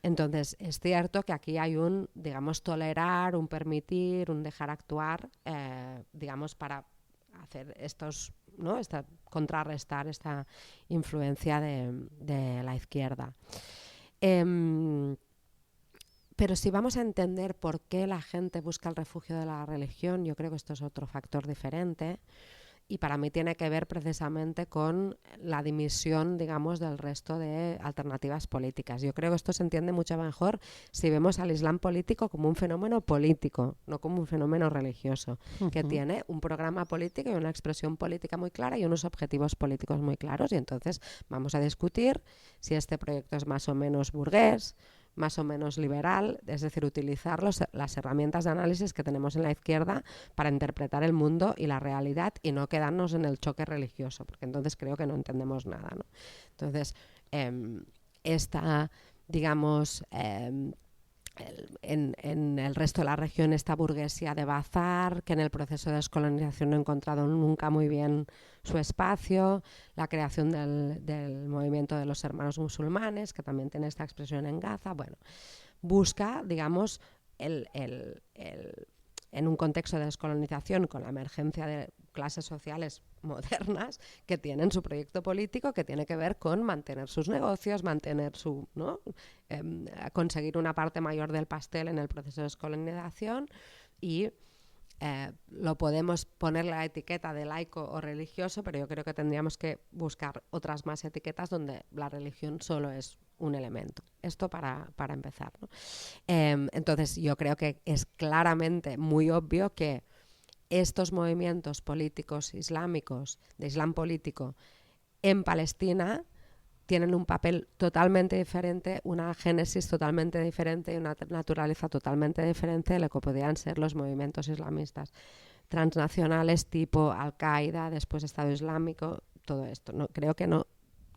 Entonces, es cierto que aquí hay un, digamos, tolerar, un permitir, un dejar actuar, digamos, para hacer estos, ¿no? Contrarrestar esta influencia de la izquierda. Pero si vamos a entender por qué la gente busca el refugio de la religión, yo creo que esto es otro factor diferente, y para mí tiene que ver precisamente con la dimisión, digamos, del resto de alternativas políticas. Yo creo que esto se entiende mucho mejor si vemos al Islam político como un fenómeno político, no como un fenómeno religioso, que tiene un programa político y una expresión política muy clara y unos objetivos políticos muy claros, y entonces vamos a discutir si este proyecto es más o menos burgués, más o menos liberal, es decir, utilizar las herramientas de análisis que tenemos en la izquierda para interpretar el mundo y la realidad y no quedarnos en el choque religioso, porque entonces creo que no entendemos nada, ¿no? Entonces, esta, digamos, en el resto de la región, esta burguesía de bazar, que en el proceso de descolonización no ha encontrado nunca muy bien su espacio, la creación del movimiento de los hermanos musulmanes, que también tiene esta expresión en Gaza, bueno, busca, digamos, en un contexto de descolonización, con la emergencia de clases sociales modernas que tienen su proyecto político, que tiene que ver con mantener sus negocios, mantener su, ¿no? Conseguir una parte mayor del pastel en el proceso de descolonización, y lo podemos poner la etiqueta de laico o religioso, pero yo creo que tendríamos que buscar otras más etiquetas donde la religión solo es un elemento. Esto para empezar, ¿no? Entonces yo creo que es claramente muy obvio que estos movimientos políticos islámicos, de islam político, en Palestina tienen un papel totalmente diferente, una génesis totalmente diferente y una naturaleza totalmente diferente de lo que podrían ser los movimientos islamistas transnacionales tipo Al-Qaeda, después Estado Islámico, todo esto. No, creo que no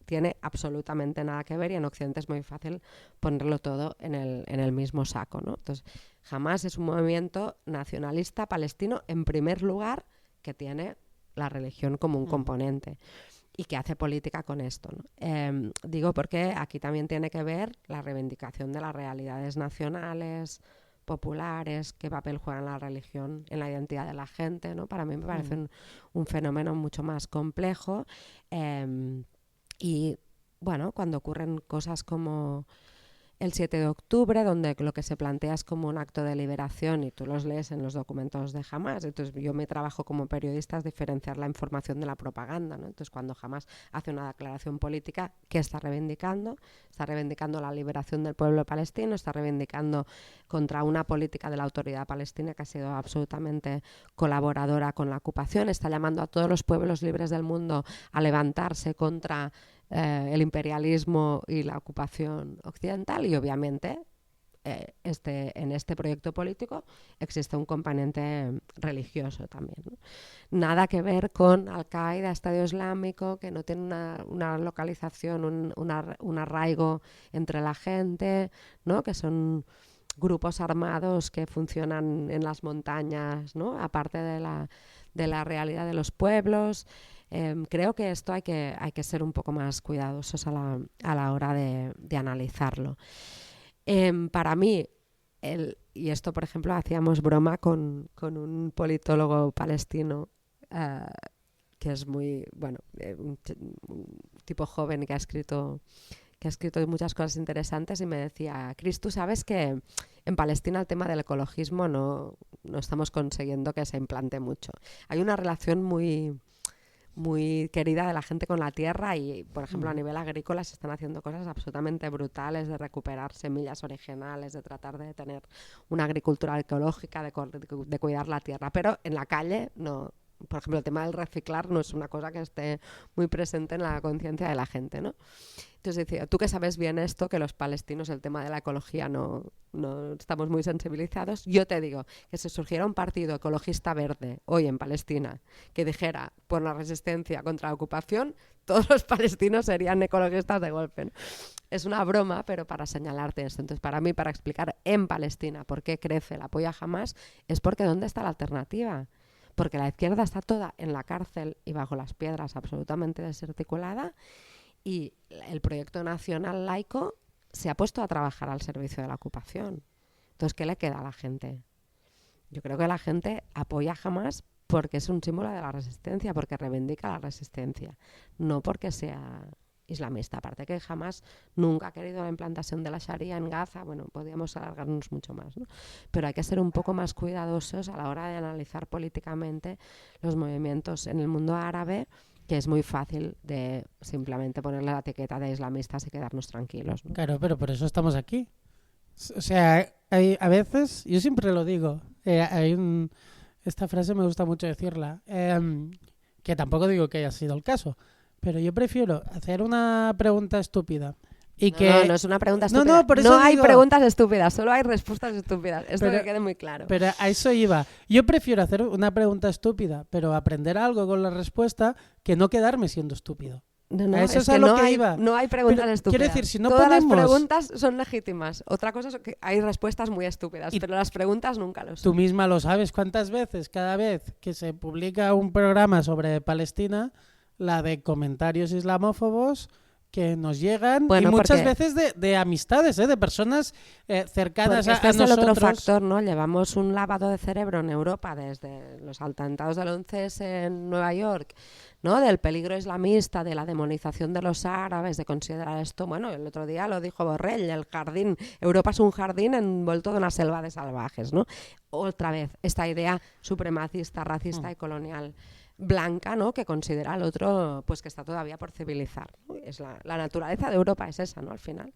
tiene absolutamente nada que ver, y en Occidente es muy fácil ponerlo todo en el mismo saco, ¿no? Entonces, Hamás es un movimiento nacionalista palestino, en primer lugar, que tiene la religión como un componente y que hace política con esto, ¿no? Digo porque aquí también tiene que ver la reivindicación de las realidades nacionales, populares, qué papel juega la religión en la identidad de la gente, ¿no? Para mí me parece un fenómeno mucho más complejo. Y bueno, cuando ocurren cosas como el 7 de octubre, donde lo que se plantea es como un acto de liberación, y tú los lees en los documentos de Hamás. Entonces, yo mi trabajo como periodista es diferenciar la información de la propaganda, ¿no? Entonces, cuando Hamás hace una declaración política, ¿qué está reivindicando? Está reivindicando la liberación del pueblo palestino, está reivindicando contra una política de la autoridad palestina que ha sido absolutamente colaboradora con la ocupación, está llamando a todos los pueblos libres del mundo a levantarse contra el imperialismo y la ocupación occidental, y obviamente en este proyecto político existe un componente religioso también, ¿no? Nada que ver con Al-Qaeda, Estado Islámico, que no tiene una localización, un arraigo entre la gente, ¿no? Que son grupos armados que funcionan en las montañas, ¿no? Aparte de la realidad de los pueblos. Creo que esto hay que ser un poco más cuidadosos a la hora de analizarlo. Para mí, y esto por ejemplo hacíamos broma con un politólogo palestino que es muy, bueno, un tipo joven que ha escrito muchas cosas interesantes, y me decía: Cris, tú sabes que en Palestina el tema del ecologismo no no estamos consiguiendo que se implante mucho. Hay una relación muy querida de la gente con la tierra y, por ejemplo, a nivel agrícola se están haciendo cosas absolutamente brutales de recuperar semillas originales, de tratar de tener una agricultura ecológica, de cuidar la tierra, pero en la calle no. Por ejemplo, el tema del reciclar no es una cosa que esté muy presente en la conciencia de la gente, ¿no? Entonces decía, tú que sabes bien esto, que los palestinos el tema de la ecología no estamos muy sensibilizados, yo te digo que si surgiera un partido ecologista verde hoy en Palestina que dijera por la resistencia contra la ocupación, todos los palestinos serían ecologistas de golpe, ¿no? Es una broma, pero para señalarte esto. Entonces, para mí, para explicar en Palestina por qué crece el apoyo a Hamás, es porque ¿dónde está la alternativa? Porque la izquierda está toda en la cárcel y bajo las piedras, absolutamente desarticulada, y el proyecto nacional laico se ha puesto a trabajar al servicio de la ocupación. Entonces, ¿qué le queda a la gente? Yo creo que la gente apoya a Hamás porque es un símbolo de la resistencia, porque reivindica la resistencia, no porque sea islamista. Aparte que Hamás nunca ha querido la implantación de la Sharia en Gaza, bueno, podríamos alargarnos mucho más, ¿no? Pero hay que ser un poco más cuidadosos a la hora de analizar políticamente los movimientos en el mundo árabe, que es muy fácil de simplemente ponerle la etiqueta de islamistas y quedarnos tranquilos, ¿no? Claro, pero por eso estamos aquí. O sea, a veces, yo siempre lo digo, esta frase me gusta mucho decirla, que tampoco digo que haya sido el caso, pero yo prefiero hacer una pregunta estúpida y No es una pregunta estúpida. por eso no hay digo, preguntas estúpidas, solo hay respuestas estúpidas. Esto Pero- que quede muy claro. pero a eso iba. Yo prefiero hacer una pregunta estúpida, pero aprender algo con la respuesta que no quedarme siendo estúpido. No, a eso es es a que lo no que hay, iba. no hay preguntas Pero, estúpidas. quiero decir, si no Todas ponemos- las preguntas son legítimas. Otra cosa es que hay respuestas muy estúpidas, Y pero las preguntas nunca lo Tú son. misma lo sabes cuántas veces, cada vez que se publica un programa sobre Palestina, la de comentarios islamófobos que nos llegan, Bueno, y muchas porque- veces de amistades, de personas cercanas Porque este a es el otro nosotros. factor, ¿no? Llevamos un lavado de cerebro en Europa desde los atentados del 11S en Nueva York, ¿no? Del peligro islamista, de la demonización de los árabes, de considerar esto, bueno, el otro día lo dijo Borrell, el jardín, Europa es un jardín envuelto de una selva de salvajes, ¿no? Otra vez, esta idea supremacista, racista y colonial blanca, ¿no? Que considera al otro, pues que está todavía por civilizar, ¿no? Es la naturaleza de Europa es esa, ¿no? Al final.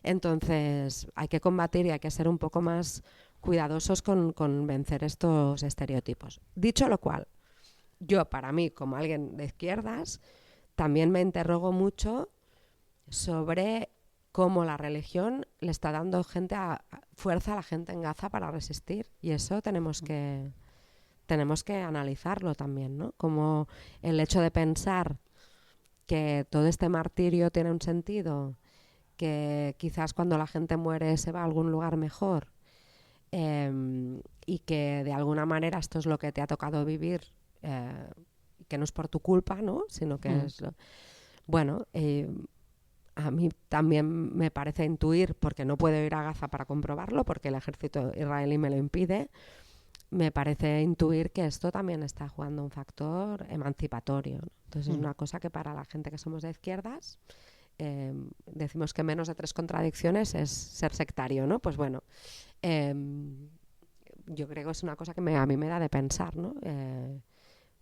Entonces, hay que combatir y hay que ser un poco más cuidadosos con vencer estos estereotipos. Dicho lo cual, yo, para mí, como alguien de izquierdas, también me interrogo mucho sobre cómo la religión le está dando fuerza a la gente en Gaza para resistir. Y eso tenemos que analizarlo también, ¿no? Como el hecho de pensar que todo este martirio tiene un sentido, que quizás cuando la gente muere se va a algún lugar mejor, y que de alguna manera esto es lo que te ha tocado vivir, que no es por tu culpa, ¿no? Sino que es bueno, a mí también me parece intuir, porque no puedo ir a Gaza para comprobarlo, porque el ejército israelí me lo impide, me parece intuir que esto también está jugando un factor emancipatorio, ¿no? Entonces es una cosa que para la gente que somos de izquierdas, decimos que menos de 3 contradicciones es ser sectario, ¿no? Pues bueno, yo creo que es una cosa que a mí me da de pensar, ¿no?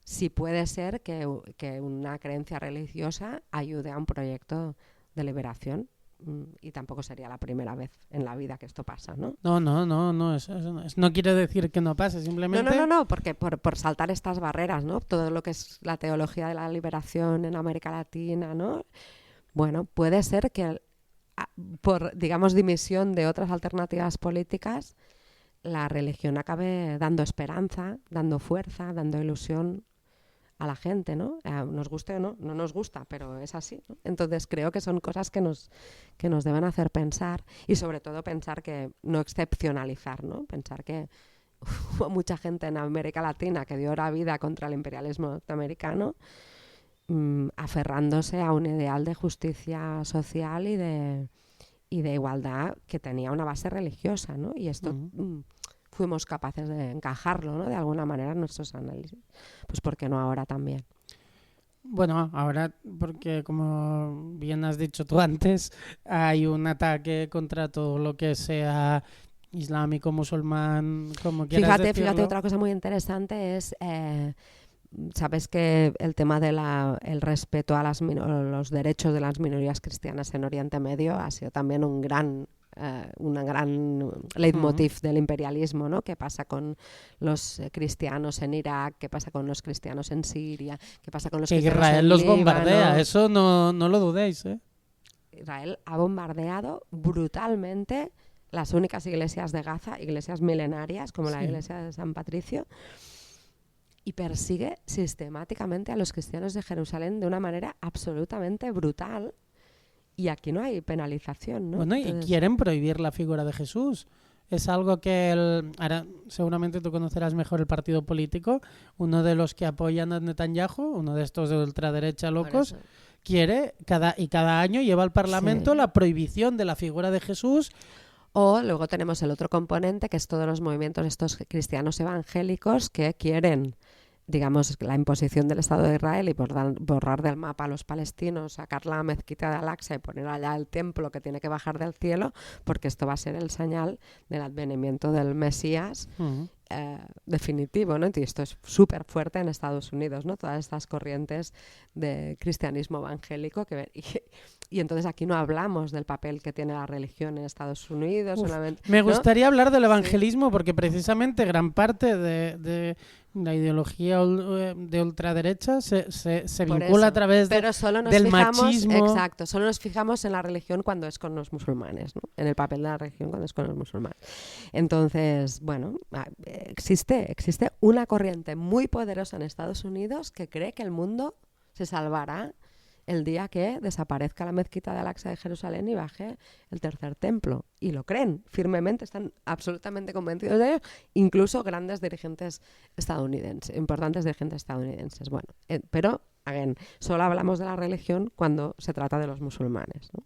Si puede ser que una creencia religiosa ayude a un proyecto de liberación, y tampoco sería la primera vez en la vida que esto pasa, ¿no? No, eso no quiere decir que no pase, simplemente... No, porque por saltar estas barreras, ¿no? Todo lo que es la teología de la liberación en América Latina, ¿no? Bueno, puede ser que por, digamos, dimisión de otras alternativas políticas, la religión acabe dando esperanza, dando fuerza, dando ilusión a la gente, ¿no? Nos guste o no nos gusta, pero es así, ¿no? Entonces creo que son cosas que nos deben hacer pensar, y sobre todo pensar que no excepcionalizar, ¿no? Pensar que hubo mucha gente en América Latina que dio la vida contra el imperialismo norteamericano, aferrándose a un ideal de justicia social y de igualdad que tenía una base religiosa, ¿no? Y esto fuimos capaces de encajarlo, ¿no? De alguna manera en nuestros análisis. Pues ¿por qué no ahora también? Bueno, ahora, porque como bien has dicho tú antes, hay un ataque contra todo lo que sea islámico, musulmán, como quieras Fíjate, decirlo. otra cosa muy interesante es, sabes que el tema del respeto a los derechos de las minorías cristianas en Oriente Medio ha sido también un gran leitmotiv del imperialismo, ¿no? ¿Qué pasa con los cristianos en Irak? ¿Qué pasa con los cristianos en Siria? ¿Qué pasa con los Que cristianos Israel en los Líbano? bombardea, eso no lo dudéis, ¿eh? Israel ha bombardeado brutalmente las únicas iglesias de Gaza, iglesias milenarias como la Sí. iglesia de San Patricio, y persigue sistemáticamente a los cristianos de Jerusalén de una manera absolutamente brutal. Y aquí no hay penalización, ¿no? Bueno, y Entonces, quieren prohibir la figura de Jesús. Es algo que ahora seguramente tú conocerás mejor el partido político. Uno de los que apoyan a Netanyahu, uno de estos de ultraderecha por locos, eso. quiere cada año lleva al Parlamento Sí. la prohibición de la figura de Jesús. O luego tenemos el otro componente, que es todos los movimientos estos cristianos evangélicos que quieren, digamos, la imposición del Estado de Israel y borrar del mapa a los palestinos, sacar la mezquita de Al-Aqsa y poner allá el templo que tiene que bajar del cielo, porque esto va a ser el señal del advenimiento del Mesías definitivo, ¿no? Y esto es súper fuerte en Estados Unidos, ¿no? Todas estas corrientes de cristianismo evangélico y entonces aquí no hablamos del papel que tiene la religión en Estados Unidos. Solamente, Me ¿no? gustaría hablar del evangelismo porque precisamente gran parte de la ideología de ultraderecha se Por vincula eso. a través Pero solo nos del fijamos, machismo. exacto, solo nos fijamos en la religión cuando es con los musulmanes, ¿no? En el papel de la religión cuando es con los musulmanes. Entonces, bueno, existe una corriente muy poderosa en Estados Unidos que cree que el mundo se salvará el día que desaparezca la mezquita de Al-Aqsa de Jerusalén y baje el tercer templo. Y lo creen firmemente, están absolutamente convencidos de ello, incluso grandes dirigentes estadounidenses, importantes dirigentes estadounidenses. Bueno, pero, again, solo hablamos de la religión cuando se trata de los musulmanes, ¿no?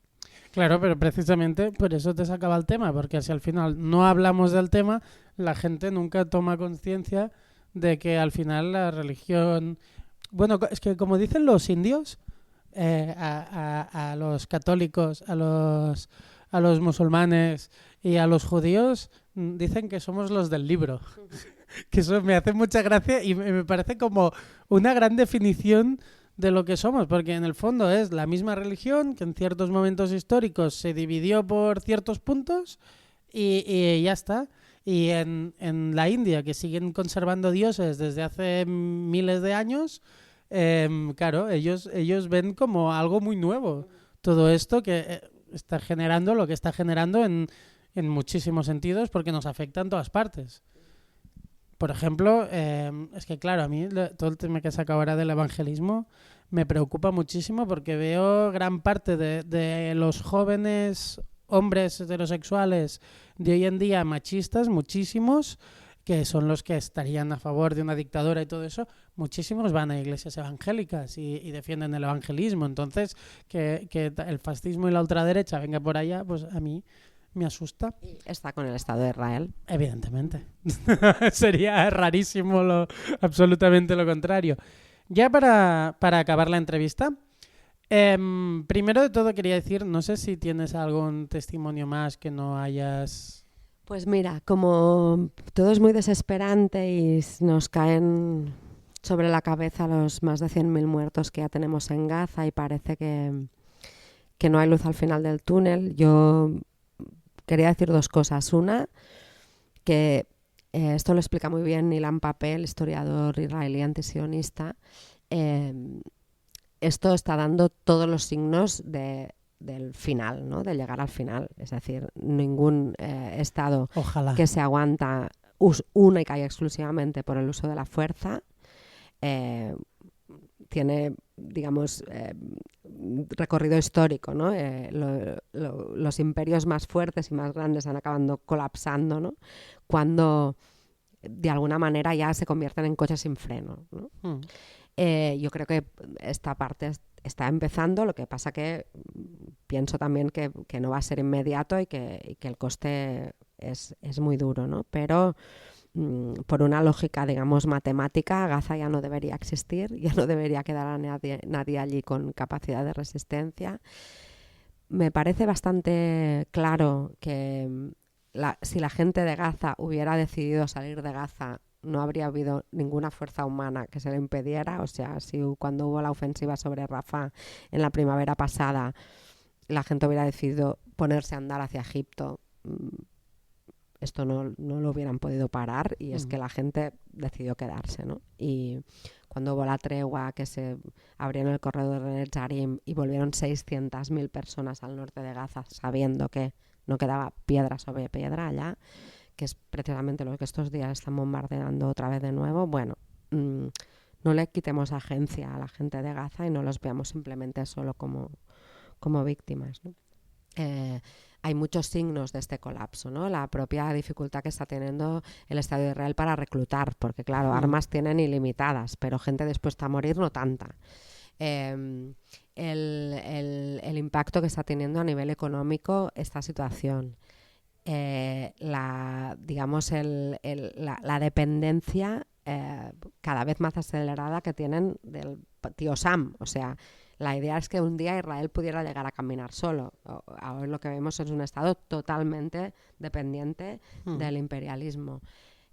Claro, pero precisamente por eso te sacaba el tema, porque si al final no hablamos del tema, la gente nunca toma conciencia de que al final la religión... Bueno, es que como dicen los indios, a los católicos, a los musulmanes y a los judíos, dicen que somos los del libro. Que eso me hace mucha gracia y me parece como una gran definición de lo que somos, porque en el fondo es la misma religión que en ciertos momentos históricos se dividió por ciertos puntos y ya está. Y en la India, que siguen conservando dioses desde hace miles de años, claro, ellos ven como algo muy nuevo todo esto que está generando lo que está generando en muchísimos sentidos, porque nos afecta en todas partes. Por ejemplo, es que claro, a mí todo el tema que saca ahora del evangelismo me preocupa muchísimo porque veo gran parte de los jóvenes hombres heterosexuales de hoy en día machistas, muchísimos, que son los que estarían a favor de una dictadura y todo eso, muchísimos van a iglesias evangélicas y defienden el evangelismo. Entonces, que el fascismo y la ultraderecha venga por allá, pues a mí me asusta. Está con el Estado de Israel. Evidentemente. Sería rarísimo absolutamente lo contrario. Ya para acabar la entrevista, primero de todo quería decir, no sé si tienes algún testimonio más que no hayas... Pues mira, como todo es muy desesperante y nos caen sobre la cabeza los más de 100.000 muertos que ya tenemos en Gaza y parece que no hay luz al final del túnel, yo quería decir dos cosas. Una, que esto lo explica muy bien Ilan Pappé, el historiador israelí antisionista. Esto está dando todos los signos del final, ¿no? De llegar al final. Es decir, ningún Estado Ojalá. que se aguanta única y exclusivamente por el uso de la fuerza tiene, digamos, recorrido histórico, ¿no? Los imperios más fuertes y más grandes están acabando colapsando, ¿no? Cuando de alguna manera ya se convierten en coches sin freno, ¿no? Yo creo que esta parte está empezando, lo que pasa que pienso también que no va a ser inmediato y que el coste es muy duro, ¿no? Pero por una lógica, digamos, matemática, Gaza ya no debería existir, ya no debería quedar a nadie allí con capacidad de resistencia. Me parece bastante claro que si la gente de Gaza hubiera decidido salir de Gaza, no habría habido ninguna fuerza humana que se lo impidiera. O sea, si cuando hubo la ofensiva sobre Rafah en la primavera pasada, la gente hubiera decidido ponerse a andar hacia Egipto, esto no lo hubieran podido parar, y es que la gente decidió quedarse, ¿no? Y cuando hubo la tregua, que se abrieron el corredor de Netzarim y volvieron 600.000 personas al norte de Gaza, sabiendo que no quedaba piedra sobre piedra allá, que es precisamente lo que estos días están bombardeando otra vez de nuevo, bueno, no le quitemos agencia a la gente de Gaza y no los veamos simplemente solo como víctimas, ¿no? Hay muchos signos de este colapso, ¿no? La propia dificultad que está teniendo el Estado de Israel para reclutar, porque claro, armas tienen ilimitadas, pero gente dispuesta a morir no tanta. El impacto que está teniendo a nivel económico esta situación. La dependencia cada vez más acelerada que tienen del tío Sam. O sea, la idea es que un día Israel pudiera llegar a caminar solo. Ahora lo que vemos es un Estado totalmente dependiente del imperialismo.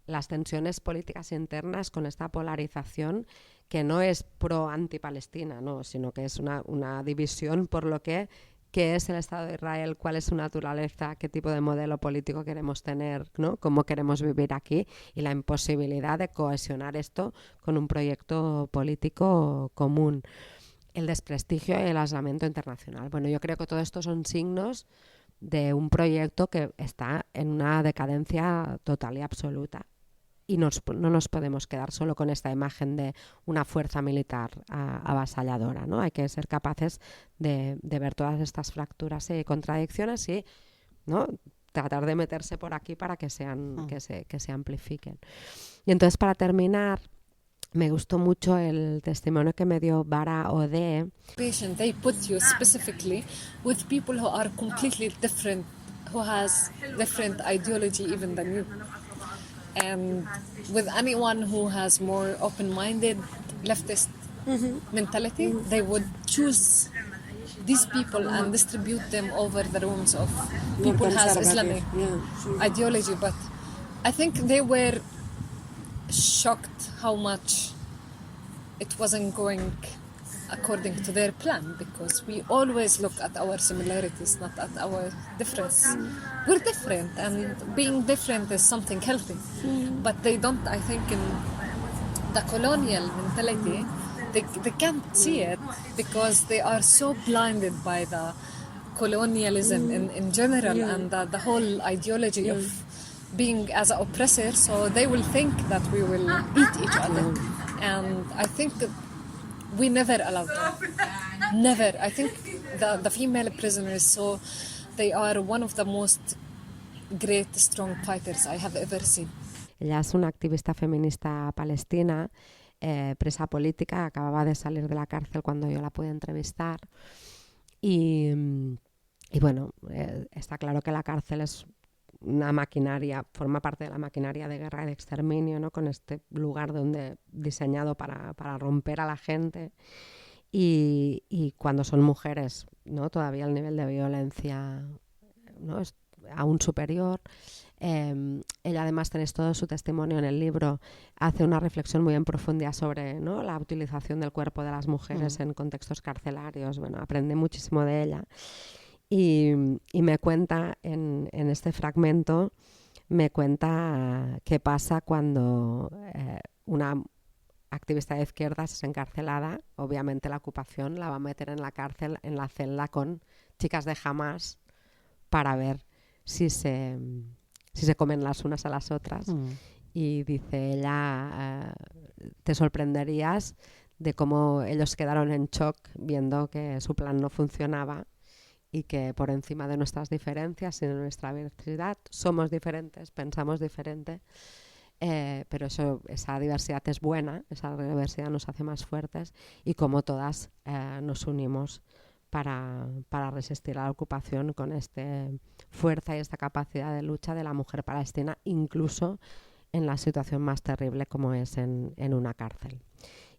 Las tensiones políticas internas con esta polarización que no es pro-anti-Palestina, no, sino que es una división por lo que qué es el Estado de Israel, cuál es su naturaleza, qué tipo de modelo político queremos tener, ¿no? Cómo queremos vivir aquí, y la imposibilidad de cohesionar esto con un proyecto político común. El desprestigio y el aislamiento internacional. Bueno, yo creo que todo esto son signos de un proyecto que está en una decadencia total y absoluta. Y no nos podemos quedar solo con esta imagen de una fuerza militar avasalladora, ¿no? Hay que ser capaces de ver todas estas fracturas y contradicciones y, ¿no?, tratar de meterse por aquí para que se amplifiquen. Y entonces, para terminar, me gustó mucho el testimonio que me dio Bara Ode. They put you specifically with people who are completely different, who has different ideology even than you. And with anyone who has more open-minded leftist mentality, they would choose these people and distribute them over the rooms of people who has Islamic ideology. But I think they were shocked how much it wasn't going according to their plan, because we always look at our similarities, not at our difference. We're different, and being different is something healthy. But they don't, I think, in the colonial mentality, they can't see it because they are so blinded by the colonialism in general and the whole ideology of being as an oppressor, so they will think that we will eat each other. And I think we never allowed that. Never. I think the female prisoners, so they are one of the most great, strong fighters I have ever seen. Ella es una activista feminista palestina, presa política, acababa de salir de la cárcel cuando yo la pude entrevistar. Y bueno, está claro que la cárcel es una maquinaria, forma parte de la maquinaria de guerra y de exterminio, ¿no? Con este lugar diseñado para romper a la gente, y cuando son mujeres, ¿no?, todavía el nivel de violencia, ¿no?, es aún superior. Ella, además, tenéis todo su testimonio en el libro, hace una reflexión muy en profundidad sobre, ¿no?, la utilización del cuerpo de las mujeres en contextos carcelarios. Bueno, aprende muchísimo de ella. Y me cuenta en este fragmento, me cuenta qué pasa cuando una activista de izquierdas es encarcelada. Obviamente la ocupación la va a meter en la cárcel, en la celda con chicas de Hamas, para ver si se comen las unas a las otras. Y dice ella, te sorprenderías de cómo ellos quedaron en shock viendo que su plan no funcionaba, y que por encima de nuestras diferencias y de nuestra diversidad somos diferentes, pensamos diferente, pero esa diversidad es buena, esa diversidad nos hace más fuertes, y como todas nos unimos para resistir a la ocupación con esta fuerza y esta capacidad de lucha de la mujer palestina, incluso en la situación más terrible como es en una cárcel.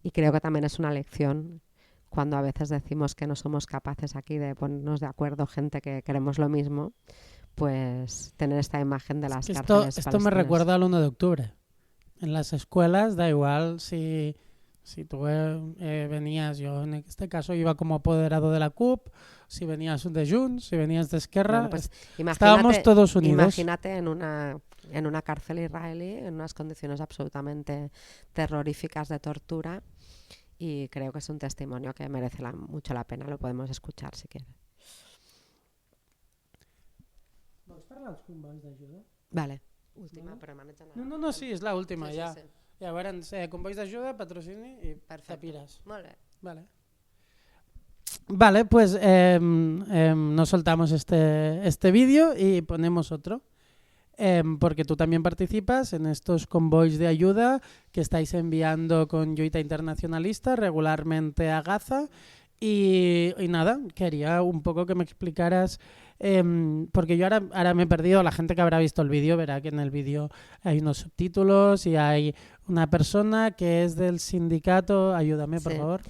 Y creo que también es una lección cuando a veces decimos que no somos capaces aquí de ponernos de acuerdo gente que queremos lo mismo, pues tener esta imagen de las Que cárceles esto me palestinas. recuerda al 1 de octubre. En las escuelas da igual si tú venías, yo en este caso iba como apoderado de la CUP, si venías de Junts, si venías de Esquerra, Bueno, pues estábamos todos unidos. Imagínate en una cárcel israelí, en unas condiciones absolutamente terroríficas de tortura, y creo que es un testimonio que merece mucho la pena. Lo podemos escuchar si quieres. Vale. Última, però m'han hecho No, sí, és l'última, Sí, ja. sí. Llavors, combois d'ajuda, patrocini i Perfecte. tapires. Molt bé. Vale, pues nos soltamos este vídeo y ponemos otro. Porque tú también participas en estos convoys de ayuda que estáis enviando con Lluita Internacionalista regularmente a Gaza. Y nada, quería un poco que me explicaras, porque yo ahora me he perdido, la gente que habrá visto el vídeo verá que en el vídeo hay unos subtítulos y hay una persona que es del sindicato, ayúdame por Sí. favor.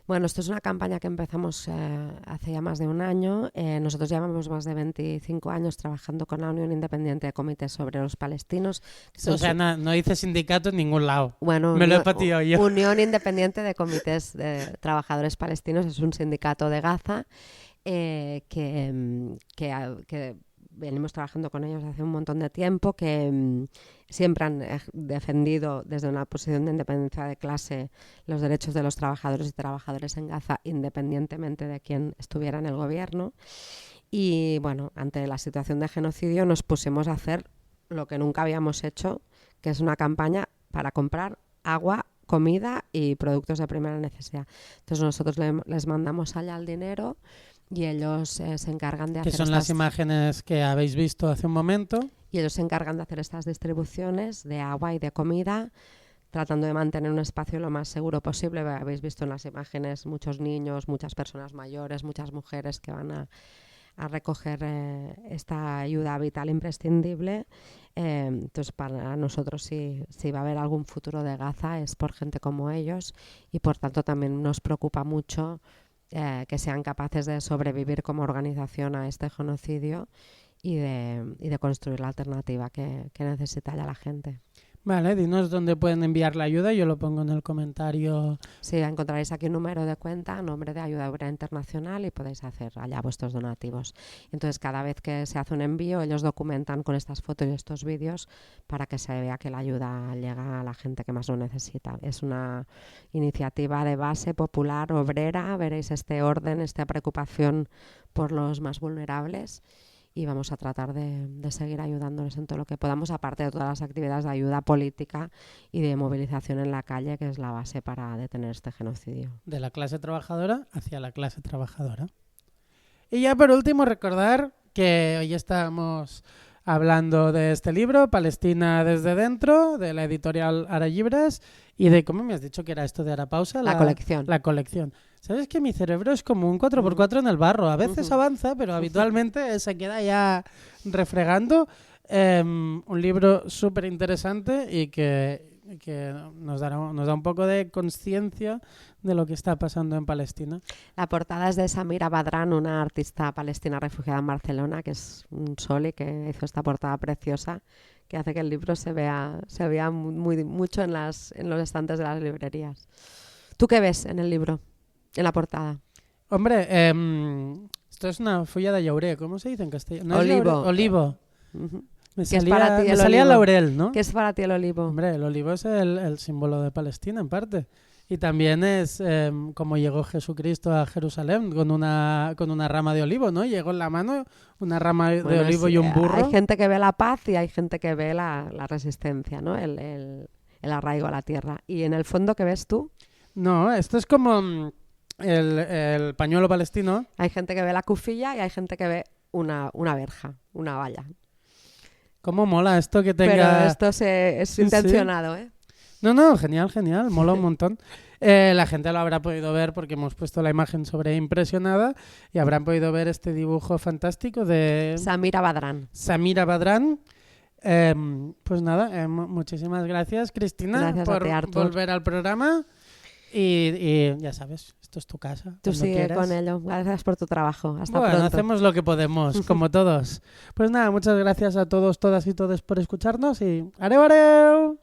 Bueno, esto es una campaña que empezamos hace ya más de un año. Nosotros llevamos más de 25 años trabajando con la Unión Independiente de Comités Obreros Palestinos. O sea, no dice sindicato en ningún lado. Bueno, Me lo he pateado yo. Unión Independiente de Comités de Trabajadores Palestinos es un sindicato de Gaza que venimos trabajando con ellos hace un montón de tiempo, que siempre han defendido desde una posición de independencia de clase los derechos de los trabajadores y trabajadoras en Gaza, independientemente de quién estuviera en el gobierno. Y bueno, ante la situación de genocidio nos pusimos a hacer lo que nunca habíamos hecho, que es una campaña para comprar agua, comida y productos de primera necesidad. Entonces nosotros les mandamos allá el dinero y ellos se encargan de hacer que son las imágenes que habéis visto hace un momento. Y ellos se encargan de hacer estas distribuciones de agua y de comida, tratando de mantener un espacio lo más seguro posible. Habéis visto en las imágenes muchos niños, muchas personas mayores, muchas mujeres que van a recoger esta ayuda vital imprescindible. Entonces, para nosotros, si va a haber algún futuro de Gaza, es por gente como ellos, y por tanto también nos preocupa mucho que sean capaces de sobrevivir como organización a este genocidio y de construir la alternativa que necesita ya la gente. Vale, dinos dónde pueden enviar la ayuda, yo lo pongo en el comentario. Sí, encontraréis aquí un número de cuenta, nombre de Ayuda Obrera Internacional, y podéis hacer allá vuestros donativos. Entonces, cada vez que se hace un envío, ellos documentan con estas fotos y estos vídeos para que se vea que la ayuda llega a la gente que más lo necesita. Es una iniciativa de base popular, obrera, veréis este orden, esta preocupación por los más vulnerables. Y vamos a tratar de seguir ayudándoles en todo lo que podamos, aparte de todas las actividades de ayuda política y de movilización en la calle, que es la base para detener este genocidio. De la clase trabajadora hacia la clase trabajadora. Y ya por último recordar que hoy estamos hablando de este libro, Palestina desde dentro, de la editorial Ara Llibres, y de, ¿cómo me has dicho que era esto de Ara Pausa? La colección. La colección. ¿Sabes que mi cerebro es como un 4x4 en el barro? A veces avanza, pero habitualmente se queda ya refregando. Un libro súper interesante y que nos da un poco de conciencia de lo que está pasando en Palestina. La portada es de Samira Badran, una artista palestina refugiada en Barcelona, que es un sol y que hizo esta portada preciosa que hace que el libro se vea mucho en los estantes de las librerías. ¿Tú qué ves en el libro, en la portada? Hombre, esto es una fulla de llauré, ¿cómo se dice en castellano? ¿No Olivo. Olivo. Uh-huh. Me ¿Qué es para ti el salía olivo? laurel, ¿no? ¿Qué es para ti el olivo? Hombre, el olivo es el símbolo de Palestina, en parte. Y también es como llegó Jesucristo a Jerusalén con una rama de olivo, ¿no? Llegó en la mano una rama de olivo y un burro. Hay gente que ve la paz y hay gente que ve la resistencia, ¿no? El arraigo a la tierra. ¿Y en el fondo qué ves tú? No, esto es como el pañuelo palestino. Hay gente que ve la cufilla y hay gente que ve una verja, una valla. ¿Cómo mola esto que tenga...? Pero esto es intencionado, ¿eh? No, genial, mola un montón. La gente lo habrá podido ver porque hemos puesto la imagen sobre impresionada y habrán podido ver este dibujo fantástico de Samira Badran. Pues nada, muchísimas gracias, Cristina, Gracias por a ti, Artur. volver al programa y ya sabes, Esto es tu casa. Tú cuando sigue quieras. con ello. Gracias por tu trabajo. Hasta Bueno, pronto. hacemos lo que podemos, como todos. Pues nada, muchas gracias a todos, todas y todos por escucharnos y ¡areu, areu!